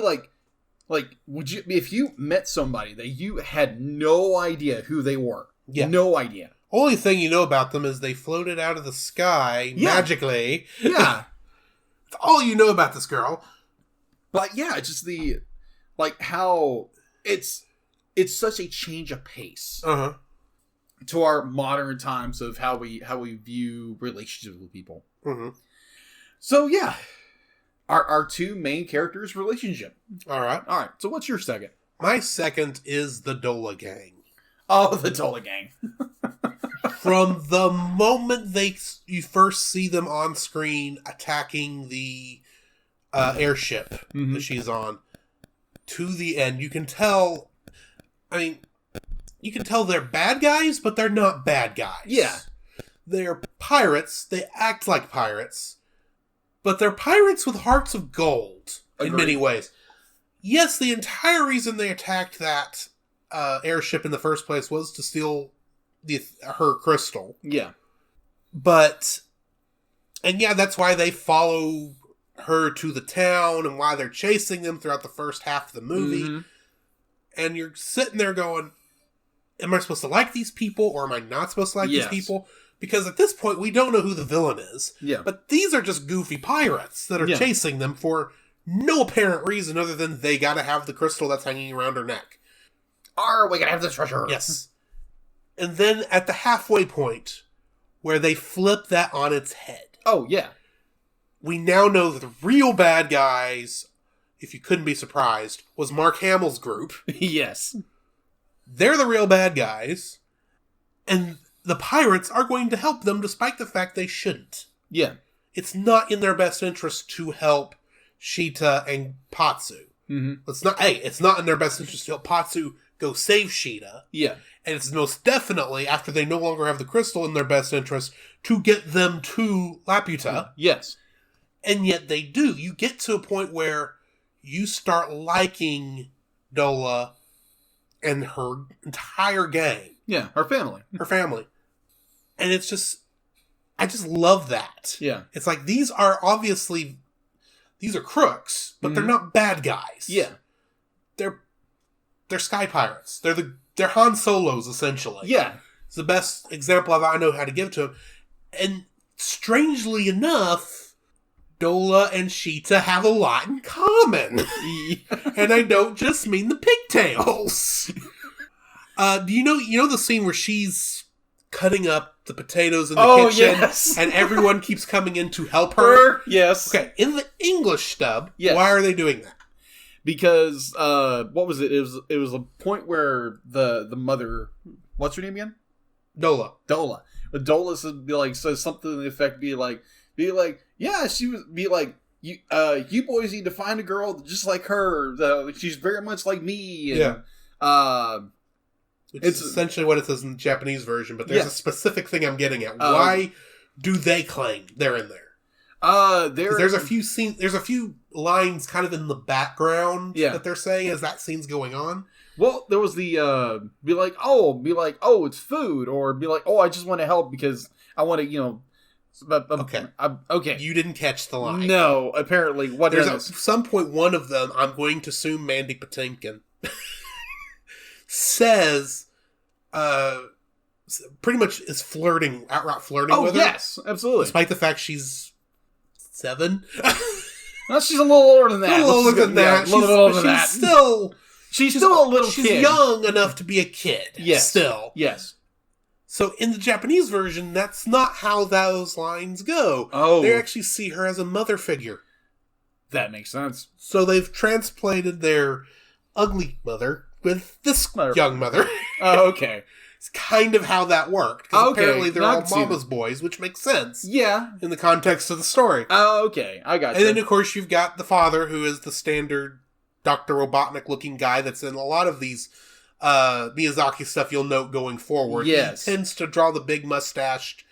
would you, if you met somebody that you had no idea who they were, no idea. Only thing you know about them is they floated out of the sky magically. Yeah. That's all you know about this girl. But yeah, just how it's such a change of pace to our modern times of how we view relationships with people. Mm-hmm. So yeah, our two main characters' relationship. All right. So what's your second? My second is the Dola Gang. Oh, the Dola Gang. From the moment you first see them on screen attacking the airship that she's on, to the end, you can tell. I mean, you can tell they're bad guys, but they're not bad guys. Yeah, they're pirates. They act like pirates, but they're pirates with hearts of gold in many ways. Yes, the entire reason they attacked that airship in the first place was to steal her crystal. Yeah. But, and yeah, that's why they follow her to the town and why they're chasing them throughout the first half of the movie. Mm-hmm. And you're sitting there going, am I supposed to like these people or am I not supposed to like these people? Because at this point, we don't know who the villain is. Yeah. But these are just goofy pirates that are chasing them for no apparent reason other than they gotta have the crystal that's hanging around her neck. We gotta have the treasure. Yes. And then at the halfway point, where they flip that on its head. Oh, yeah. We now know that the real bad guys, if you couldn't be surprised, was Mark Hamill's group. Yes. They're the real bad guys. And the pirates are going to help them despite the fact they shouldn't. Yeah. It's not in their best interest to help Sheeta and Patsu. Mm-hmm. It's not in their best interest to help Patsu go save Sheeta. Yeah. And it's most definitely, after they no longer have the crystal, in their best interest to get them to Laputa. Yes. And yet they do. You get to a point where you start liking Dola and her entire gang. Yeah, her family. Her family. And it's just... I just love that. Yeah. It's like, these are crooks, but they're not bad guys. Yeah. They're sky pirates. They're Han Solos, essentially. Yeah. It's the best example I know how to give to him. And strangely enough, Dola and Sheeta have a lot in common. And I don't just mean the pigtails. Do you know the scene where she's cutting up the potatoes in the kitchen? Yes. And everyone keeps coming in to help her? Yes. Okay, in the English dub, yes. Why are they doing that? Because, what was it? It was a point where the mother, what's her name again? Dola. Dola says something to the effect, be like, yeah, you boys need to find a girl just like her. She's very much like me. And, Which is essentially what it says in the Japanese version, but there's a specific thing I'm getting at. Why do they claim they're in there? There's a few lines kind of in the background that they're saying as that scene's going on. Well, there was the be like, oh, it's food, or be like, oh, I just want to help because I want to, okay. You didn't catch the line. No, apparently. At some point, one of them, I'm going to assume Mandy Patinkin, says, pretty much is outright flirting with her. Oh, yes, absolutely. Despite the fact she's 7. Well, she's a little older than that. A little older than that. A little bit older than that. She's still a little kid. She's young enough to be a kid. Yes. Still. Yes. So in the Japanese version, that's not how those lines go. Oh. They actually see her as a mother figure. That makes sense. So they've transplanted their ugly mother with this young mother. Oh, okay. It's kind of how that worked. Because apparently they're all mama's boys, which makes sense. Yeah. In the context of the story. Oh, okay. I got you. And then, of course, you've got the father, who is the standard Dr. Robotnik-looking guy that's in a lot of these Miyazaki stuff you'll note going forward. Yes. He tends to draw the big mustached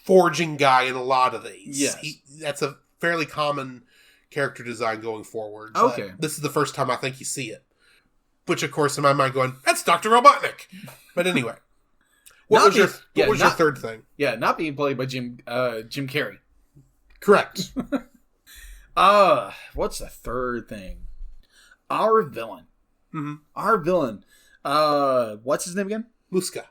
forging guy in a lot of these. Yes. That's a fairly common character design going forward. Okay. This is the first time I think you see it. Which, of course, in my mind going, that's Dr. Robotnik! But anyway. What was your third thing? Yeah, not being played by Jim Carrey. Correct. What's the third thing? Our villain. Mm-hmm. Our villain. What's his name again? Muska,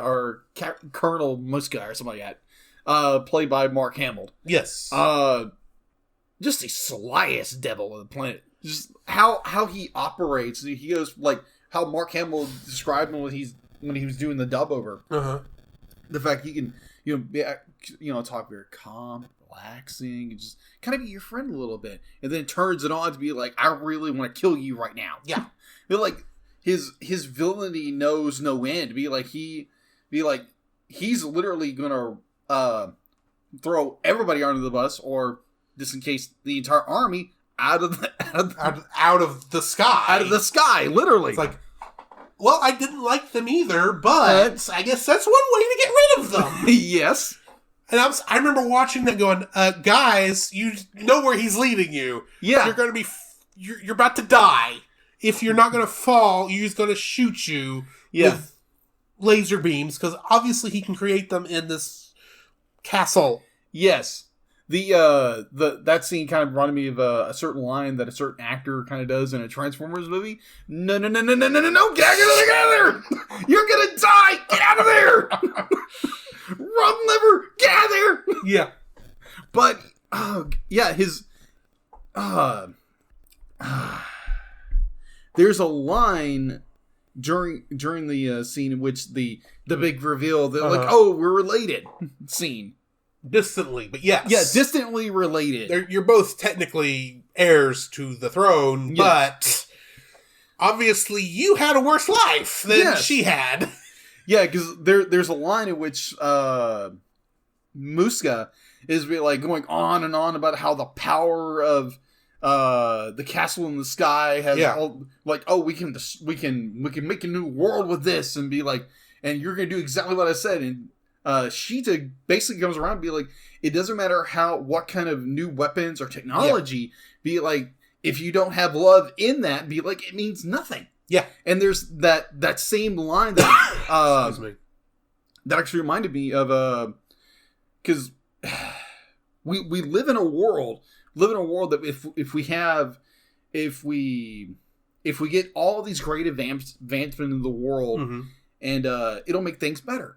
or Colonel Muska, or something like that. Played by Mark Hamill. Yes. Just the slyest devil on the planet. Just how he operates. He goes like how Mark Hamill described him when he was doing the dub over. Uh-huh. The fact he can talk very calm, relaxing, and just kind of be your friend a little bit, and then turns it on to be like, I really want to kill you right now. Yeah. Like his villainy knows no end. He's literally gonna throw everybody under the bus, or just in case the entire army out of the sky, literally. It's like, well, I didn't like them either, but I guess that's one way to get rid of them. Yes. And I remember watching that going, guys, you know where he's leading you. Yeah. You're going to be, you're about to die. If you're not going to fall, he's going to shoot you with laser beams, because obviously he can create them in this castle. Yes. That scene kind of reminded me of a certain line that a certain actor kind of does in a Transformers movie. No, no, no, no, no, no, no, no, get out of there! You're gonna die! Get out of there! Rob liver, get out of there! Yeah. But, yeah, there's a line during the scene in which the big reveal that, like, oh, we're related scene. Distantly, but yes. Yeah, distantly related. You're both technically heirs to the throne, but obviously you had a worse life than she had. Yeah, because there's a line in which Muska is like going on and on about how the power of the castle in the sky has all, like, oh, we can make a new world with this, and be like, and you're gonna do exactly what I said. And Sheeta basically comes around and be like, it doesn't matter what kind of new weapons or technology, be like, if you don't have love in that, be like, it means nothing. Yeah. And there's that same line that excuse me, that actually reminded me of because we live in a world that if we get all these great advancement in the world, and it'll make things better.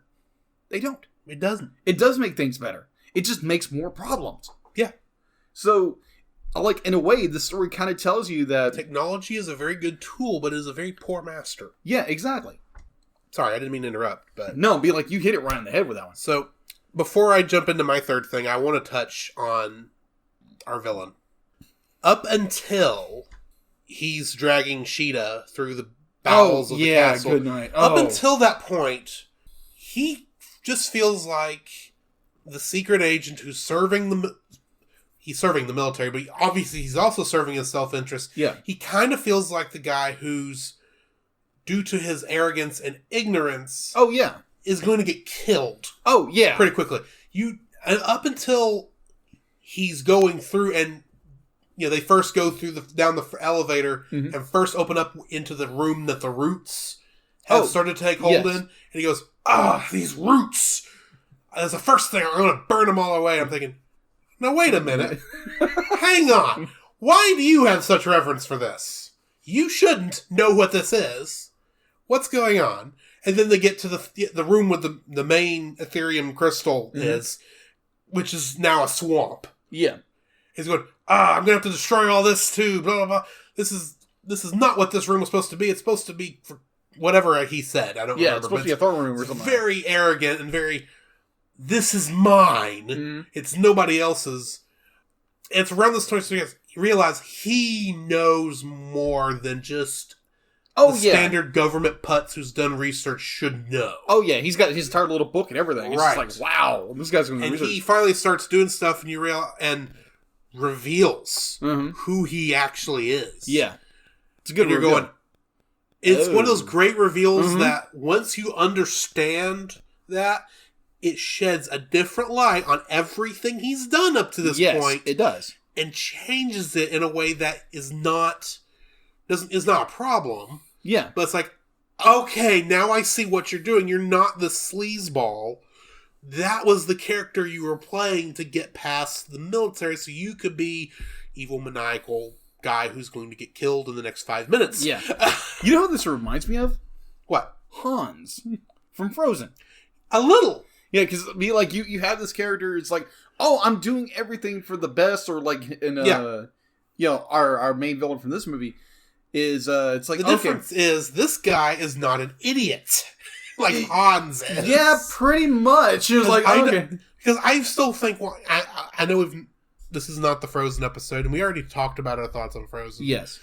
They don't. It doesn't. It does make things better. It just makes more problems. Yeah. So, like, in a way, the story kind of tells you that technology is a very good tool, but is a very poor master. Yeah, exactly. Sorry, I didn't mean to interrupt, but no, be like, you hit it right on the head with that one. So, before I jump into my third thing, I want to touch on our villain. Up until he's dragging Sheeta through the bowels of the castle. Good night. Up until that point, he just feels like the secret agent who's serving the military, but obviously he's also serving his self-interest. Yeah. He kind of feels like the guy who's, due to his arrogance and ignorance, is going to get killed. Oh, yeah. Pretty quickly. Up until he's going through, and they first go through down the elevator and first open up into the room that the roots have started to take hold in, and he goes, these roots! That's the first thing, I'm going to burn them all away. I'm thinking, now wait a minute. Hang on. Why do you have such reverence for this? You shouldn't know what this is. What's going on? And then they get to the room with the main Ethereum crystal is, which is now a swamp. Yeah. He's going, I'm going to have to destroy all this too, blah, blah, blah. This is not what this room was supposed to be. It's supposed to be for whatever he said. I don't remember. It's supposed to be a throne room or something. Very arrogant and very, this is mine. It's nobody else's. And it's around this point you realize he knows more than just standard government putz who's done research should know. Oh, yeah. He's got his entire little book and everything. It's right. just like, wow, this guy's going to do research. And he finally starts doing stuff, and you realize, and reveals who he actually is. Yeah. It's a good reveal. You're going, it's one of those great reveals that once you understand that, it sheds a different light on everything he's done up to this point. It does. And changes it in a way that is not a problem. Yeah. But it's like, okay, now I see what you're doing. You're not the sleazeball. That was the character you were playing to get past the military, so you could be evil, maniacal guy who's going to get killed in the next 5 minutes. Yeah. You know what this reminds me of? What? Hans from Frozen. A little. Yeah, because like you have this character. It's like, oh, I'm doing everything for the best, or like in our main villain from this movie is it's like the difference is this guy is not an idiot like Hans is. Yeah, pretty much. It was like, because I still think I know this is not the Frozen episode, and we already talked about our thoughts on Frozen. Yes.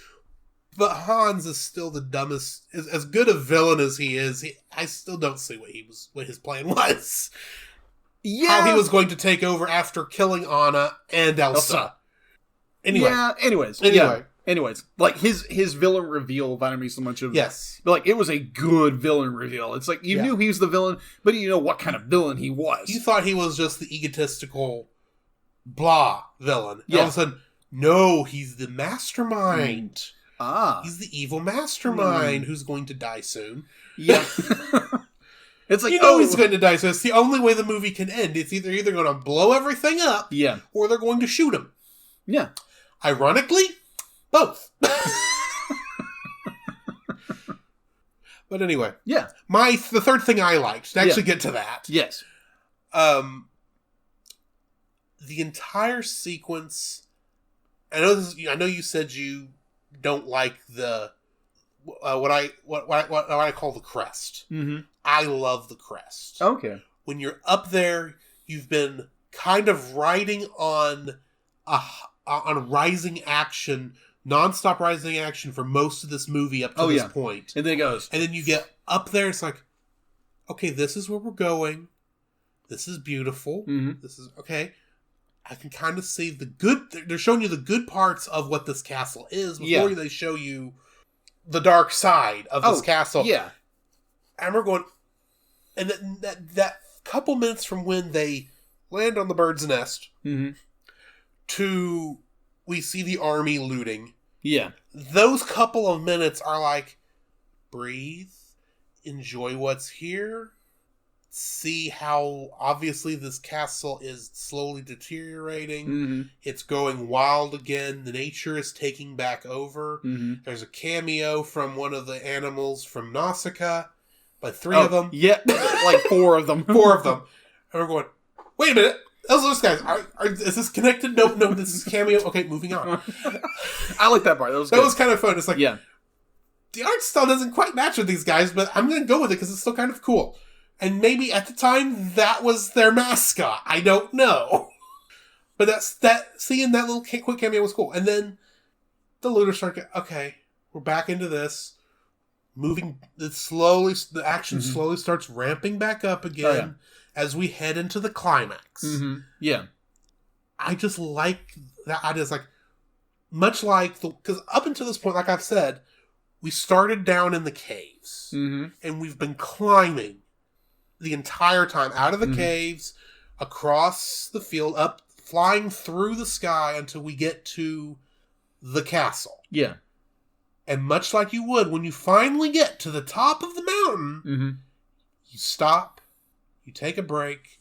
But Hans is still the dumbest. As good a villain as he is, I still don't see what his plan was. Yeah, how he was going to take over after killing Anna and Elsa. Anyway. Yeah. Anyways, like his villain reveal reminded me so much of But like it was a good villain reveal. It's like you knew he was the villain, but you know what kind of villain he was. You thought he was just the egotistical blah villain. Yeah. All of a sudden, no, he's the mastermind. Ah. He's the evil mastermind who's going to die soon. Yeah. It's like, you know he's going to die, so it's the only way the movie can end. It's either going to blow everything up, yeah, or they're going to shoot him. Yeah. Ironically, both. But anyway, yeah. The third thing I liked, to actually get to that. Yes. The entire sequence. I know you said you don't like the what I call the crest. Mm-hmm. I love the crest. Okay. When you're up there, you've been kind of riding on rising action, nonstop rising action for most of this movie up to this point. And then it goes. And then you get up there, it's like, okay, this is where we're going. This is beautiful. Mm-hmm. This is, okay. I can kind of see the good, they're showing you the good parts of what this castle is before they show you the dark side of this castle. Yeah. And we're going, and that couple minutes from when they land on the bird's nest to we see the army looting. Yeah. Those couple of minutes are like, breathe, enjoy what's here, see how obviously this castle is slowly deteriorating. Mm-hmm. It's going wild again. The nature is taking back over. Mm-hmm. There's a cameo from one of the animals from Nausicaa, like three of them. Yeah, like four of them. Four of them. And we're going, wait a minute. Those guys, is this connected? No, this is cameo. Okay, moving on. I like that part. That was kind of fun. It's like, the art style doesn't quite match with these guys, but I'm going to go with it because it's still kind of cool. And maybe at the time, that was their mascot. I don't know. But seeing that little quick cameo was cool. And then the looters start okay, we're back into this. The action slowly starts ramping back up again as we head into the climax. Mm-hmm. Yeah. I just like that. I just like, much like because up until this point, like I've said, we started down in the caves. Mm-hmm. And we've been climbing the entire time, out of the caves, across the field, up, flying through the sky until we get to the castle. Yeah. And much like you would, when you finally get to the top of the mountain, you stop, you take a break,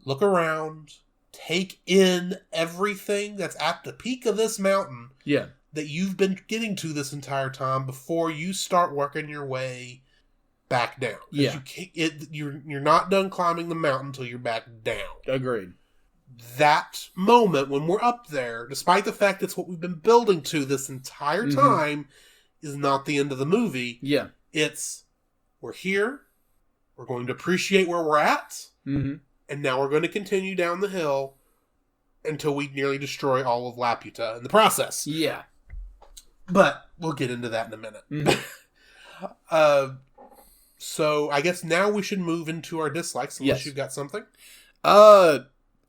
look around, take in everything that's at the peak of this mountain that you've been getting to this entire time before you start working your way back down. Yeah. You're not done climbing the mountain until you're back down. Agreed. That moment when we're up there, despite the fact it's what we've been building to this entire time, is not the end of the movie. Yeah. It's, we're here, we're going to appreciate where we're at, and now we're going to continue down the hill until we nearly destroy all of Laputa in the process. Yeah. But we'll get into that in a minute. So I guess now we should move into our dislikes, unless you've got something.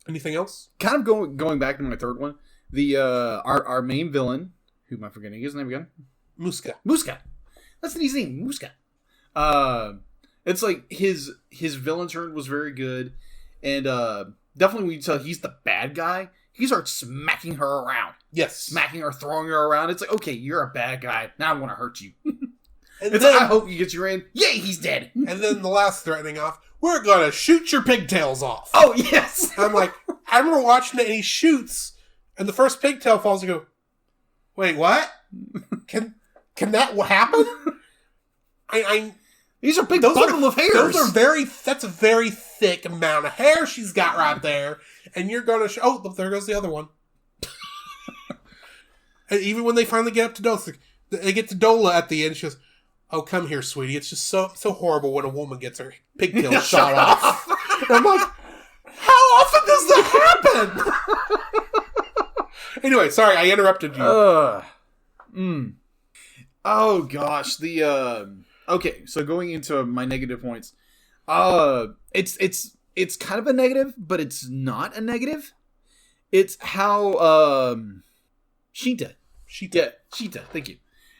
Anything else? Kind of going back to my third one. The our main villain, who am I forgetting his name again? Muska. That's an easy name, Muska. It's like his villain turn was very good, and definitely when you tell he's the bad guy, he starts smacking her around. Yes, smacking her, throwing her around. It's like, okay, you're a bad guy. Now I want to hurt you. And then, I hope you get your in. Yay, he's dead. And then the last threatening off, we're gonna shoot your pigtails off. Oh, yes. I'm like, I remember watching it and he shoots, and the first pigtail falls and go, wait, what? Can that happen? These are big bundle of hairs. That's a very thick amount of hair she's got right there. And you're gonna there goes the other one. And even when they finally get up to Dola, they get to Dola at the end, she goes, oh, come here, sweetie. It's just so horrible when a woman gets her pigtail shot off. And I'm like, how often does that happen? Anyway, sorry, I interrupted you. Oh, gosh. Okay, so going into my negative points. It's kind of a negative, but it's not a negative. It's how, Sheeta. Yeah, Sheeta, thank you.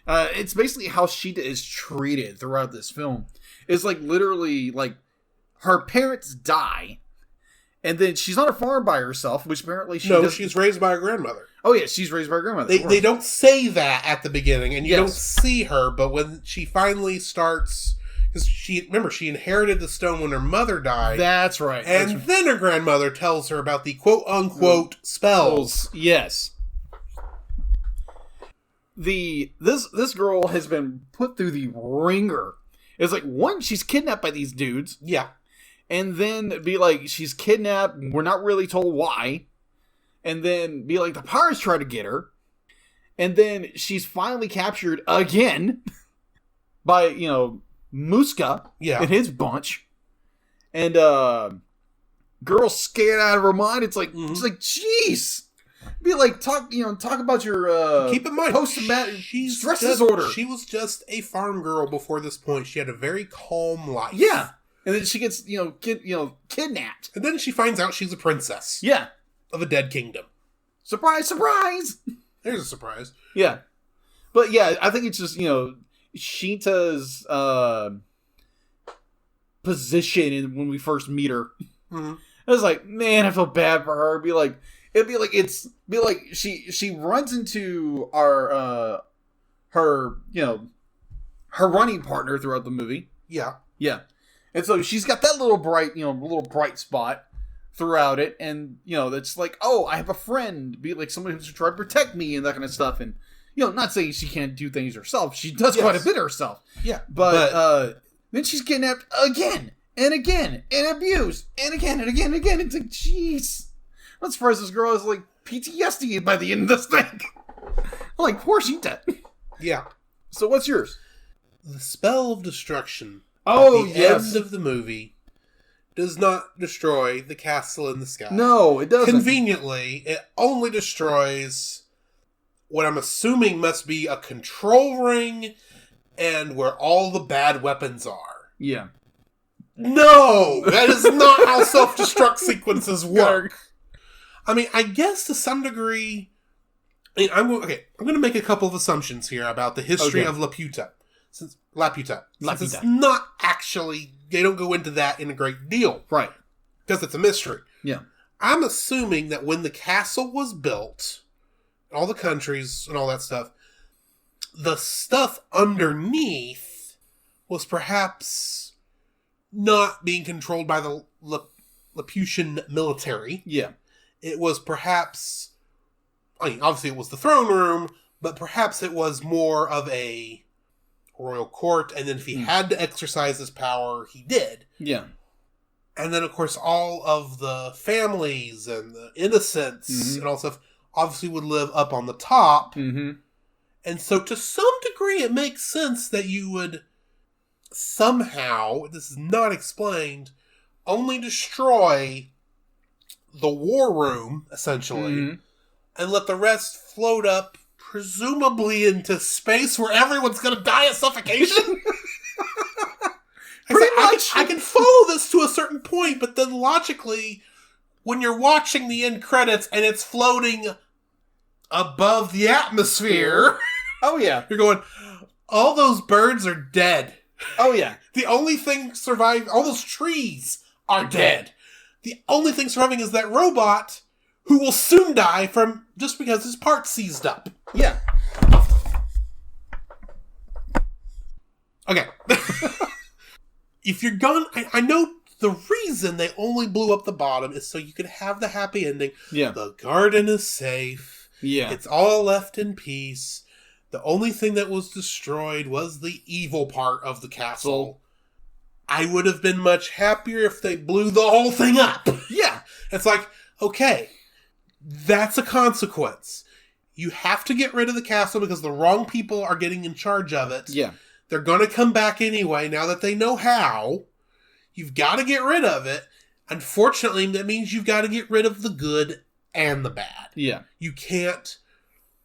It's basically how Sheeta is treated throughout this film. It's like literally like her parents die, and then she's on a farm by herself, which apparently she's raised by her grandmother. Oh yeah, she's raised by her grandmother. They don't say that at the beginning, and you don't see her, but when she finally starts, Because she inherited the stone when her mother died. That's right. And then her grandmother tells her about the quote-unquote spells. Yes. This girl has been put through the ringer. It's like, one, she's kidnapped by these dudes. Yeah. And then be like, she's kidnapped. We're not really told why. And then be like, the pirates try to get her. And then she's finally captured again by, Muska and his bunch. And girl's scared out of her mind. It's like, It's like, jeez. Be like, talk about your keep in mind, post-traumatic stress disorder. She was just a farm girl before this point. She had a very calm life. Yeah. And then she gets, kidnapped. And then she finds out she's a princess. Yeah. Of a dead kingdom. Surprise, surprise! There's a surprise. Yeah. But yeah, I think it's just, Sheeta's position when we first meet her. Mm-hmm. I was like, man, I feel bad for her. It'd be like she runs into her running partner throughout the movie. Yeah. Yeah. And so she's got that little bright spot throughout it, and that's like, oh, I have a friend, be like somebody who's trying to protect me and that kind of stuff, and not saying she can't do things herself, she does quite a bit herself. Yeah, but then she's kidnapped again and again and abused and again and again and again. It's like, jeez, I'm surprised this girl is like PTSD by the end of this thing. I'm like, poor Sheeta. Yeah. So what's yours? The spell of destruction. Oh, at the yes. end of the movie does not destroy the castle in the sky. No, it doesn't. Conveniently, it only destroys what I'm assuming must be a control ring and where all the bad weapons are. Yeah. No! That is not how self-destruct sequences work. I mean, I guess to some degree... I'm going to make a couple of assumptions here about the history of Laputa. Since it's not actually... They don't go into that in a great deal. Right. Because it's a mystery. Yeah. I'm assuming that when the castle was built, all the countries and all that stuff, the stuff underneath was perhaps not being controlled by the Laputan military. Yeah. It was perhaps... obviously it was the throne room, but perhaps it was more of a royal court, and then if he had to exercise his power, he did. Yeah. And then, of course, all of the families and the innocents and all stuff obviously would live up on the top. Mm-hmm. And so, to some degree, it makes sense that you would somehow, this is not explained, only destroy the war room, essentially, and let the rest float up, presumably into space where everyone's going to die of suffocation? Pretty much. I can follow this to a certain point, but then logically, when you're watching the end credits and it's floating above the atmosphere... Oh, yeah. You're going, all those birds are dead. Oh, yeah. The only thing surviving... All those trees are dead. The only thing surviving is that robot who will soon die from just because his parts seized up. Yeah. Okay. If you're gone... I know the reason they only blew up the bottom is so you could have the happy ending. Yeah. The garden is safe. Yeah. It's all left in peace. The only thing that was destroyed was the evil part of the castle. I would have been much happier if they blew the whole thing up. Yeah. It's like, okay, that's a consequence. You have to get rid of the castle because the wrong people are getting in charge of it. Yeah. They're going to come back anyway now that they know how. You've got to get rid of it. Unfortunately, that means you've got to get rid of the good and the bad. Yeah. You can't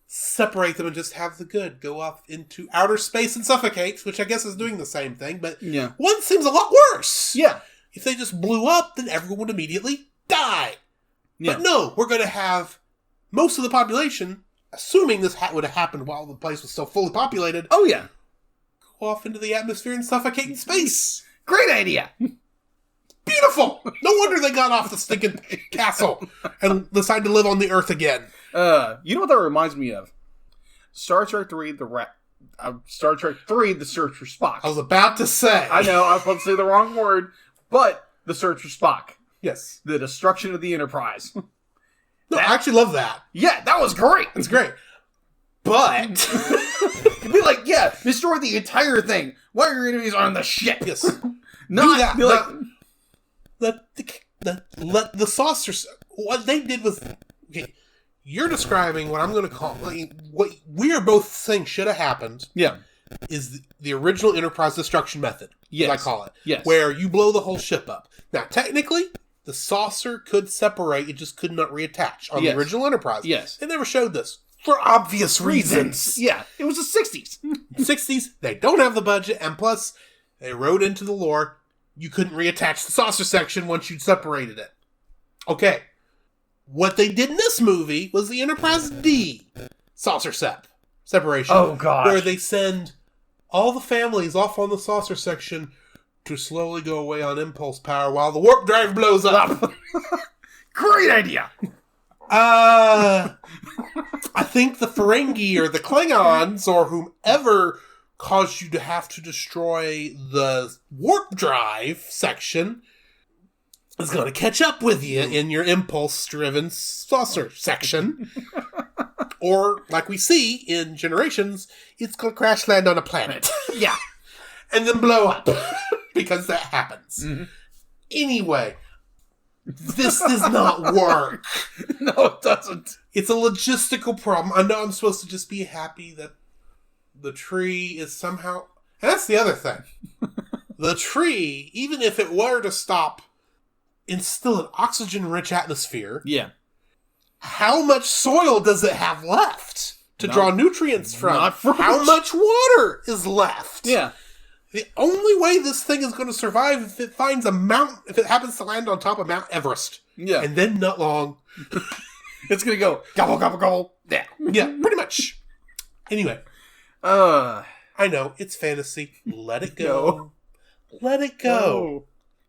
separate them and just have the good go off into outer space and suffocate, which I guess is doing the same thing, but one seems a lot worse. Yeah. If they just blew up, then everyone would immediately die. Yeah. But no, we're going to have most of the population, assuming this would have happened while the place was still fully populated. Oh, yeah. Go off into the atmosphere and suffocate in space. Great idea. Beautiful. No wonder they got off the stinking castle and decided to live on the Earth again. You know what that reminds me of? Star Trek 3, Star Trek 3, The Search for Spock. I was about to say. I know, I was about to say the wrong word, but The Search for Spock. Yes. The destruction of the Enterprise. No, I actually love that. Yeah, that was great. It's great. But you'd be like, yeah, destroy the entire thing while your enemies are on the ship. Yes. Not that. be like, let the saucers. What they did was, okay, you're describing what I'm going to call, like, what we are both saying should have happened. yeah, Is the original Enterprise destruction method. yes, as I call it. yes, Where you blow the whole ship up. Now, technically, the saucer could separate; it just could not reattach on Yes. the original Enterprise. yes, They never showed this for obvious reasons. Yeah, it was the 60s. 60s, they don't have the budget, and plus, they wrote into the lore, you couldn't reattach the saucer section once you'd separated it. Okay. What they did in this movie was the Enterprise D saucer separation. Oh, gosh. Where they send all the families off on the saucer section to slowly go away on impulse power while the warp drive blows up. Great idea. I think the Ferengi or the Klingons or whomever caused you to have to destroy the warp drive section is going to catch up with you in your impulse-driven saucer section. Or, like we see in Generations, it's going to crash land on a planet. Yeah. And then blow up. Because that happens. Mm-hmm. Anyway, this does not work. No, it doesn't. It's a logistical problem. I know I'm supposed to just be happy that the tree is somehow... And that's the other thing. The tree, even if it were to stop in still an oxygen-rich atmosphere, Yeah. how much soil does it have left to draw nutrients from? Not for How much water is left? Yeah. The only way this thing is going to survive if it finds a mountain, if it happens to land on top of Mount Everest. Yeah. And then not long. It's going to go gobble, gobble, gobble. Yeah. Yeah, pretty much. Anyway. Uh, I know, it's fantasy. Let it go. No. Let it go.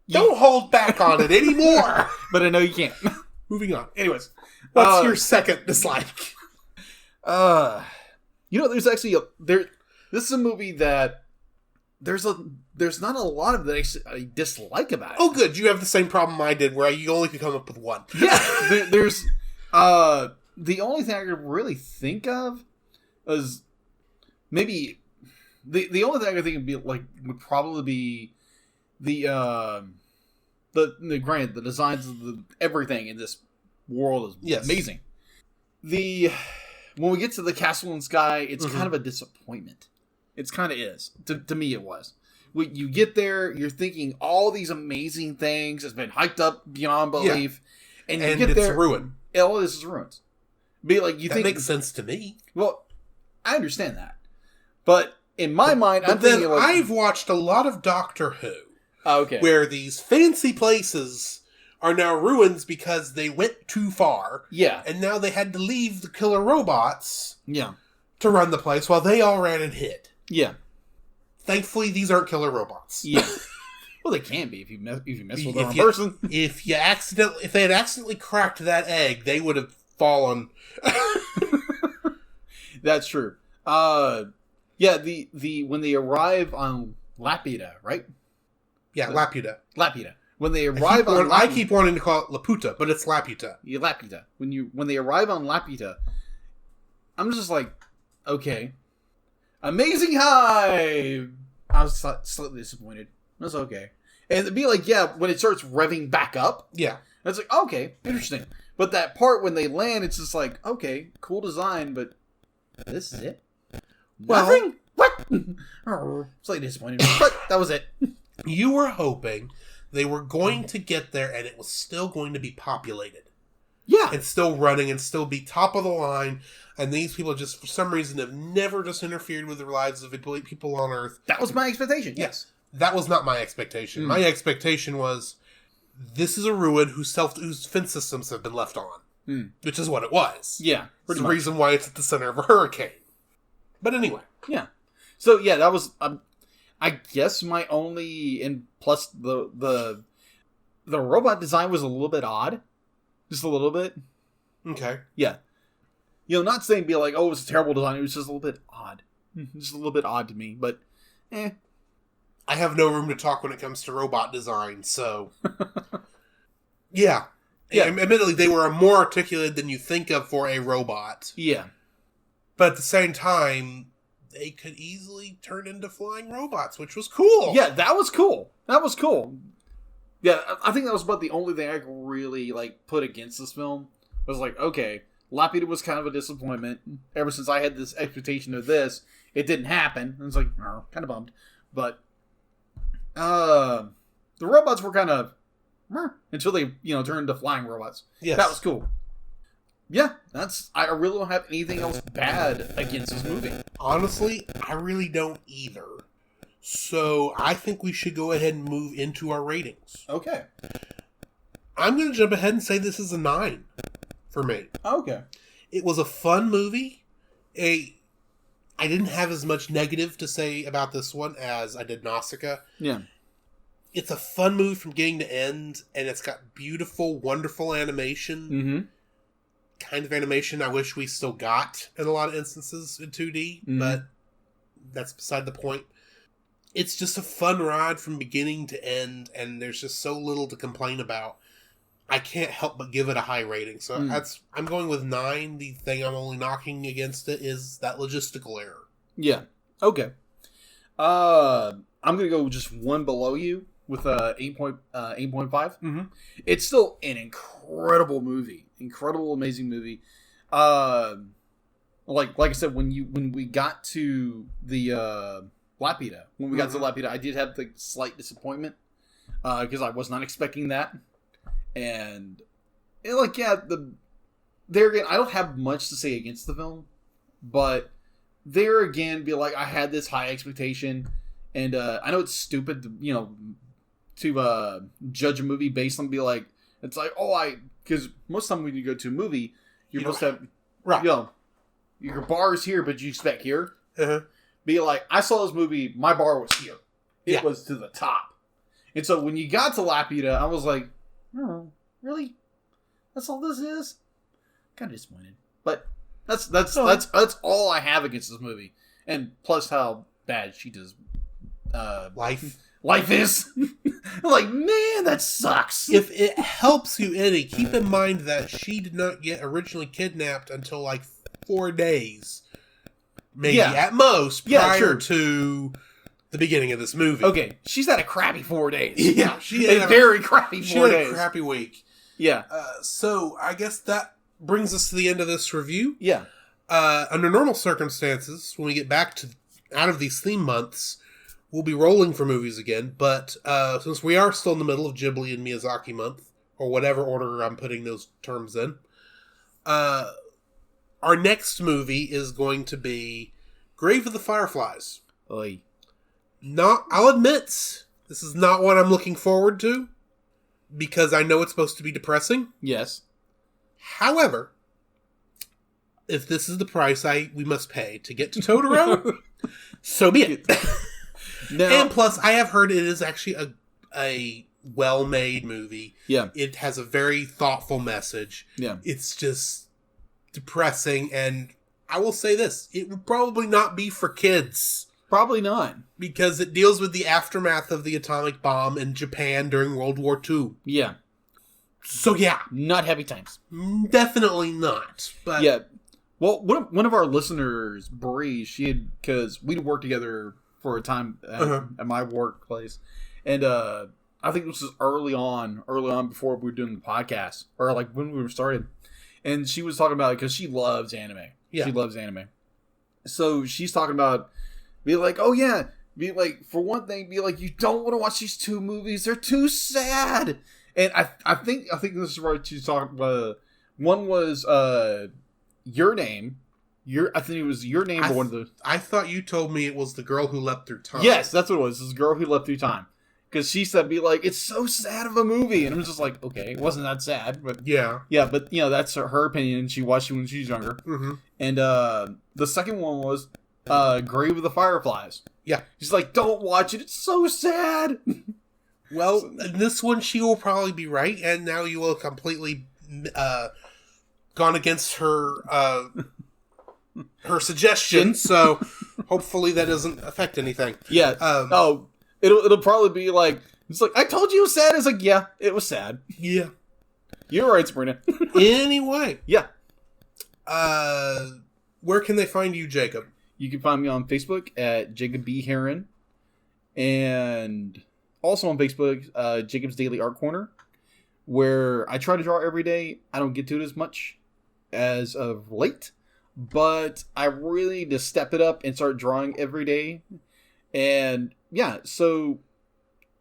no. Don't hold back on it anymore. But I know you can't. Moving on. Anyways. What's your second dislike? There's actually this is a movie that there's not a lot of that I dislike about it. Oh, good. You have the same problem I did, where you only could come up with one. Yeah. There's the only thing I could really think of is maybe the only thing I could think would probably be the granted, the designs of everything in this world is amazing. When we get to the castle in sky, it's kind of a disappointment. It's kind of is. To me, it was. When you get there, you're thinking all these amazing things has been hyped up beyond belief, and you get it's there, ruined. all this is ruins. Be like you That think makes sense to me. Well, I understand that, but in my mind, But I'm thinking then I've watched a lot of Doctor Who, okay, where these fancy places are now ruins because they went too far, yeah, and now they had to leave the killer robots yeah, to run the place while they all ran and hid. yeah, Thankfully, these aren't killer robots. yeah. Well, they can be if you mess with the wrong If you- person. If they had accidentally cracked that egg, they would have fallen. That's true. Yeah. The when they arrive on Lapida, right? Yeah, Laputa. Lapida. When they arrive on I keep wanting to call it Laputa, but it's Laputa. Yeah, Lapida. When they arrive on Lapida, I'm just like, okay, amazing high. I was slightly disappointed. That's okay, and it'd be like, yeah, when it starts revving back up, Yeah. it's like, okay, interesting. But that part when they land, it's just like, okay, cool design, but this is it. Well- Nothing. What? Slightly disappointed, but that was it. You were hoping they were going to get there and it was still going to be populated. Yeah. And still running and still be top of the line. And these people just, for some reason, have never just interfered with the lives of people on Earth. That was my expectation. Yes. That was not my expectation. My expectation was, this is a ruin whose fence systems have been left on. Which is what it was. Yeah. It's the reason why it's at the center of a hurricane. But anyway. Yeah. So yeah, that was I guess my only, and plus the robot design was a little bit odd, just a little bit. Okay. Yeah. Not saying be like, oh, it's a terrible design. It was just a little bit odd. Just a little bit odd to me, but I have no room to talk when it comes to robot design, so... yeah. Admittedly, they were more articulated than you think of for a robot. Yeah. But at the same time, they could easily turn into flying robots, which was cool. Yeah, that was cool. Yeah, I think that was about the only thing I could really, put against this film. I was like, okay, Lapita was kind of a disappointment. Ever since I had this expectation of this, it didn't happen. And it's like, oh, kind of bummed. But, the robots were kind of, until they, turned into flying robots. Yes. That was cool. Yeah, I really don't have anything else bad against this movie. Honestly, I really don't either. So, I think we should go ahead and move into our ratings. Okay. I'm going to jump ahead and say this is a 9 for me. Okay. It was a fun movie. I didn't have as much negative to say about this one as I did Nausicaa. Yeah. It's a fun movie from beginning to end, and it's got beautiful, wonderful animation. Mm-hmm. Kind of animation I wish we still got in a lot of instances in 2D, but that's beside the point. It's just a fun ride from beginning to end, and there's just so little to complain about. I can't help but give it a high rating. So I'm going with 9. The thing I'm only knocking against it is that logistical error. Yeah. Okay. I'm going to go just one below you with 8.5. Mm-hmm. It's still an incredible movie. Incredible, amazing movie. Like I said, when we got to the Lapita, to Lapita, I did have the slight disappointment because I was not expecting that, and there again, I don't have much to say against the film, but there again, I had this high expectation, and I know it's stupid, to judge a movie based on it's like, because most of the time when you go to a movie, you're supposed to have, right, your bar is here, but you expect here. Uh-huh. Be like, I saw this movie, my bar was here. It was to the top. And so when you got to Lapita, I was like, oh, really? That's all this is? Kind of disappointed. But that's all I have against this movie. And plus how bad she does life is. Like, man, that sucks. If it helps you any, keep in mind that she did not get originally kidnapped until 4 days. Maybe at most prior to the beginning of this movie. Okay, she's had a crappy 4 days. Yeah, she had a very crappy 4 days. She had a crappy week. Yeah. So I guess that brings us to the end of this review. Yeah. Under normal circumstances, when we get back to out of these theme months, we'll be rolling for movies again. But since we are still in the middle of Ghibli and Miyazaki month, or whatever order I'm putting those terms in, our next movie is going to be Grave of the Fireflies. Oy. I'll admit, this is not what I'm looking forward to, because I know it's supposed to be depressing. Yes. However, if this is the price we must pay to get to Totoro, so be it. Now, and plus, I have heard it is actually a well-made movie. Yeah. It has a very thoughtful message. Yeah. It's just depressing, and I will say this, it will probably not be for kids. Probably not. Because it deals with the aftermath of the atomic bomb in Japan during World War II. Yeah. So yeah. Not happy times. Definitely not. But yeah. Well, one of our listeners, Bree, because we'd worked together for a time at my workplace. And I think this was early on before we were doing the podcast. Or when we were started. And she was talking about it because she loves anime. Yeah. She loves anime. So she's talking about, be like, oh yeah, be like, for one thing, be like, you don't want to watch these two movies. They're too sad. And I think this is right. She's talking about, one was Your Name. I think it was Your Name. I thought you told me it was the girl who leapt through time. Yes, that's what it was. This girl who leapt through time. Because she said, be like, it's so sad of a movie. And I was just like, okay, it wasn't that sad. But yeah, but, that's her opinion. She watched it when she was younger. Mm-hmm. And the second one was Grave of the Fireflies. Yeah. She's like, don't watch it. It's so sad. Well, this one, she will probably be right. And now you will completely gone against her her suggestion. So Hopefully that doesn't affect anything. Yeah. It'll probably be like, it's like, I told you it was sad. It's like, yeah, it was sad. Yeah. You're right, Sabrina. Anyway. Yeah. Where can they find you, Jacob? You can find me on Facebook at Jacob B. Heron. And also on Facebook, Jacob's Daily Art Corner, where I try to draw every day. I don't get to it as much as of late, but I really need to step it up and start drawing every day. And yeah, so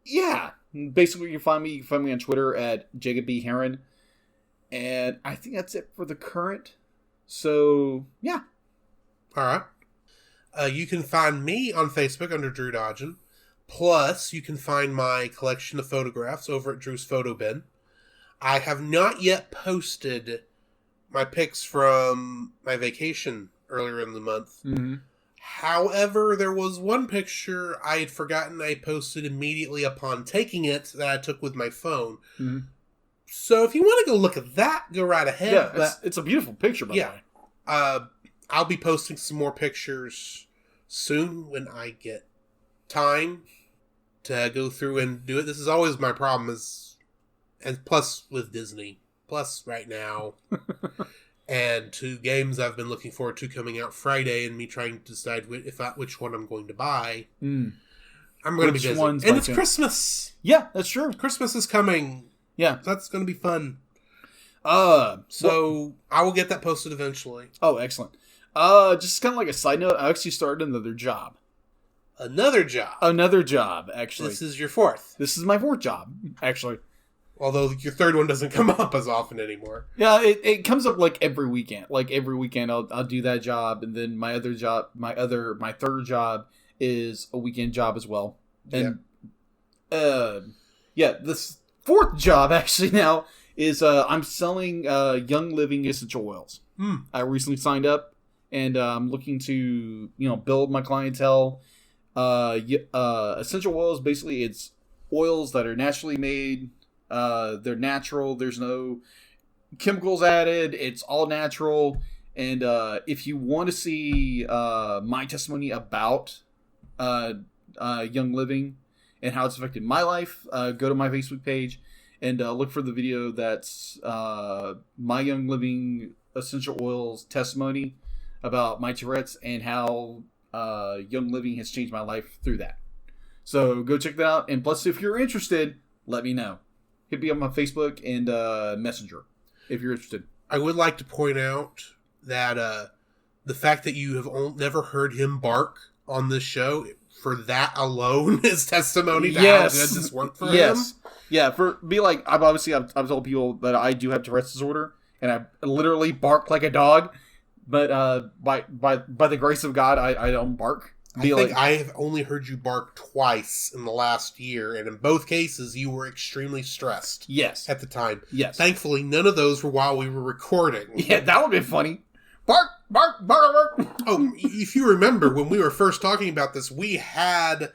yeah, basically you can find me on Twitter at Jacob B. Heron. And I think that's it for the current. So yeah. All right. You can find me on Facebook under Drew Dodgen. Plus, you can find my collection of photographs over at Drew's Photo Bin. I have not yet posted my pics from my vacation earlier in the month. Mm-hmm. However, there was one picture I had forgotten I posted immediately upon taking it that I took with my phone. Mm-hmm. So if you want to go look at that, go right ahead. Yeah, it's a beautiful picture, by the way. I'll be posting some more pictures soon when I get time to go through and do it. This is always my problem, and plus with Disney, plus right now, and 2 games I've been looking forward to coming out Friday, and me trying to decide which one I'm going to buy. I'm going to be busy, and it's Christmas. Yeah, that's true. Christmas is coming. Yeah, that's going to be fun. So I will get that posted eventually. Oh, excellent. Just kind of like a side note, I actually started another job. Another job, actually. This is your 4th. This is my 4th job, actually. Although your 3rd one doesn't come up as often anymore. Yeah, it comes up like every weekend. Like every weekend I'll do that job, and then my 3rd job is a weekend job as well. And this 4th job actually now is I'm selling Young Living essential oils. I recently signed up, and I'm looking to build my clientele. Essential oils, basically, it's oils that are naturally made. They're natural. There's no chemicals added. It's all natural. And if you want to see my testimony about Young Living and how it's affected my life, go to my Facebook page and look for the video that's my Young Living essential oils testimony about my Tourette's and how Young Living has changed my life through that. So go check that out. And plus, if you're interested, let me know. Hit me on my Facebook and Messenger if you're interested. I would like to point out that the fact that you have never heard him bark on this show, for that alone is testimony to how good this worked for him. Yeah, I've told people that I do have Tourette's disorder, and I literally bark like a dog. But by the grace of God, I don't bark. I have only heard you bark twice in the last year, and in both cases, you were extremely stressed. Yes. At the time. Yes. Thankfully, none of those were while we were recording. Yeah, that would have been funny. Bark, bark, bark, bark. Oh, if you remember, when we were first talking about this, we had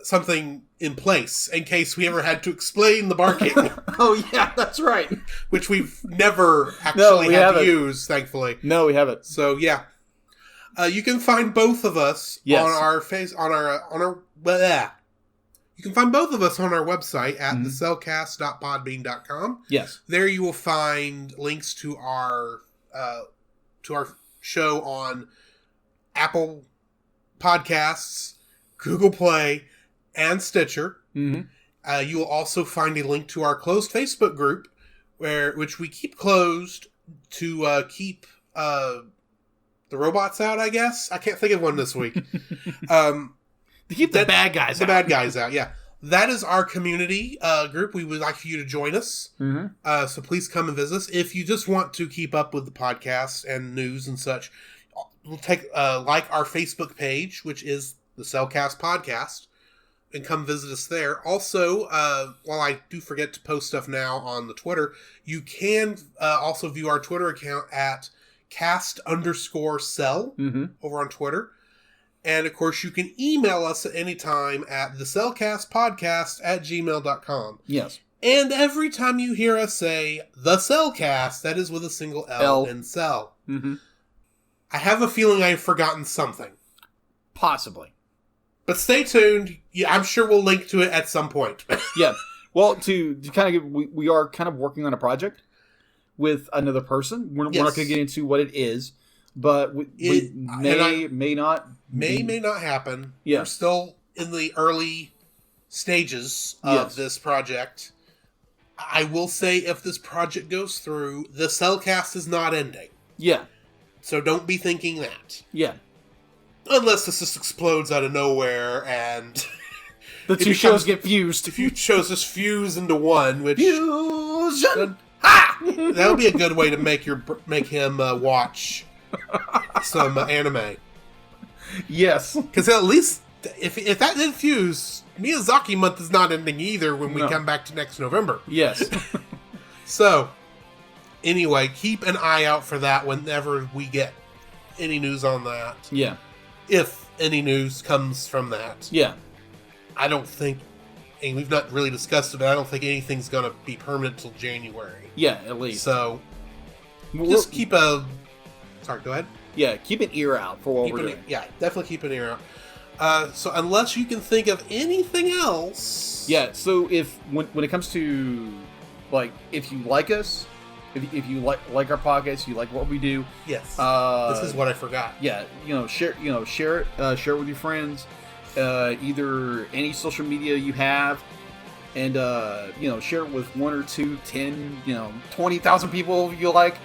something in place in case we ever had to explain the barking. Oh, yeah, that's right. Which we've never actually had to use, thankfully. No, we haven't. So, yeah. You can find both of us on our You can find both of us on our website at thecellcast.podbean.com. Yes. There you will find links to our show on Apple Podcasts, Google Play, and Stitcher. Mm-hmm. You will also find a link to our closed Facebook group, which we keep closed to keep the robots out, I guess. I can't think of one this week. To keep the bad guys out. The bad guys out, yeah. That is our community group. We would like for you to join us. Mm-hmm. So please come and visit us. If you just want to keep up with the podcast and news and such, we'll take like our Facebook page, which is the Cellcast Podcast, and come visit us there. Also, while I do forget to post stuff now on the Twitter, you can also view our Twitter account at cast_cell over on Twitter. And, of course, you can email us at any time at thecellcastpodcast@gmail.com. Yes. And every time you hear us say the Cellcast, that is with a single L in cell. Mm-hmm. I have a feeling I've forgotten something. Possibly. But stay tuned. Yeah, I'm sure we'll link to it at some point. Yeah. Well, to kind of we are kind of working on a project with another person. We're not going to get into what it is, but we may not happen. Yeah. We're still in the early stages of this project. I will say, if this project goes through, the Cellcast is not ending. Yeah. So don't be thinking that. Yeah. Unless this just explodes out of nowhere and the two shows get fused. The two shows just fuse into one, which fusion. That would be a good way to make him watch some anime. Yes, because at least if that did fuse, Miyazaki month is not ending either when we come back to next November. Yes. So, anyway, keep an eye out for that whenever we get any news on that. Yeah. If any news comes from that. Yeah. I don't think, and we've not really discussed it, but I don't think anything's going to be permanent till January. Yeah, at least. So, just keep a... Sorry, go ahead. Yeah, keep an ear out for what we're doing. Yeah, definitely keep an ear out. So, unless you can think of anything else... Yeah, so when it comes to, like, if you like us, if you like our podcast, you like what we do. Yes. This is what I forgot. Yeah, share it. Share it with your friends. Either any social media you have, and share it with 1 or 2, 10, 20,000 people if you like,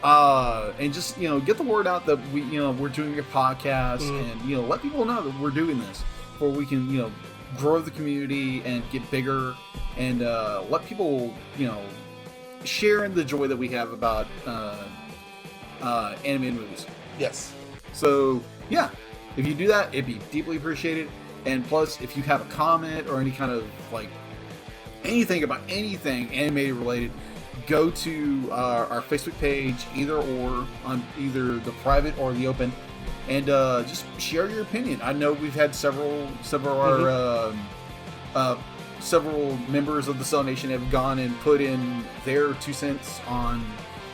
and just get the word out that we're doing a podcast, and let people know that we're doing this, where we can grow the community and get bigger, and let people share in the joy that we have about anime and movies. Yes. So yeah. If you do that, it'd be deeply appreciated. And plus, if you have a comment or any kind of, like, anything about anything animated related, go to our Facebook page, either or, on either the private or the open, and just share your opinion. I know we've had several members of the Cell Nation have gone and put in their 2 cents on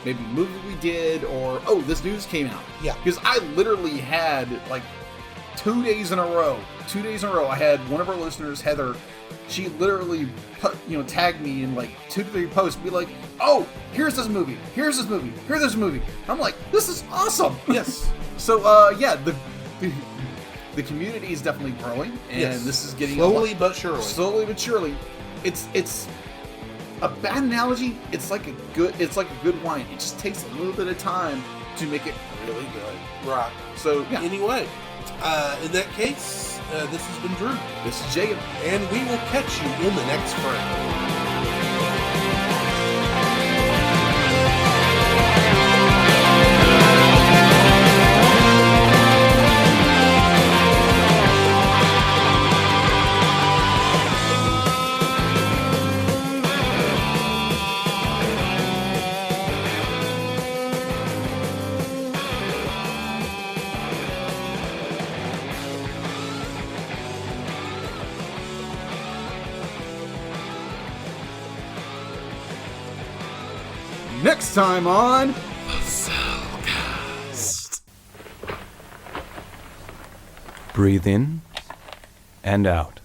maybe a movie we did, or, this news came out. Yeah. Because I literally had, like, 2 days in a row, I had one of our listeners, Heather, she literally tagged me in like 2 to 3 posts, be like, here's this movie. I'm like, this is awesome. Yes. So the community is definitely growing, and this is getting slowly but surely. It's a bad analogy. It's like a good wine. It just takes a little bit of time to make it really good. Right. So anyway, in that case, this has been Drew. This is Jacob. And we will catch you in the next frame. Next time on The Cellcast. Breathe in and out.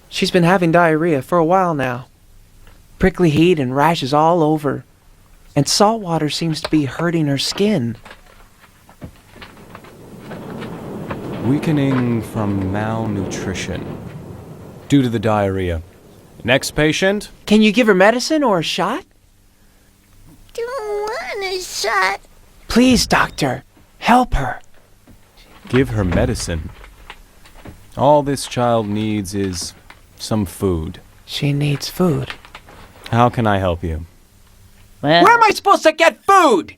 She's been having diarrhea for a while now. Prickly heat and rashes all over. And salt water seems to be hurting her skin. Weakening from malnutrition due to the diarrhea. Next patient. Can you give her medicine or a shot? Don't want a shot. Please, doctor. Help her. Give her medicine. All this child needs is some food. She needs food. How can I help you? Where am I supposed to get food?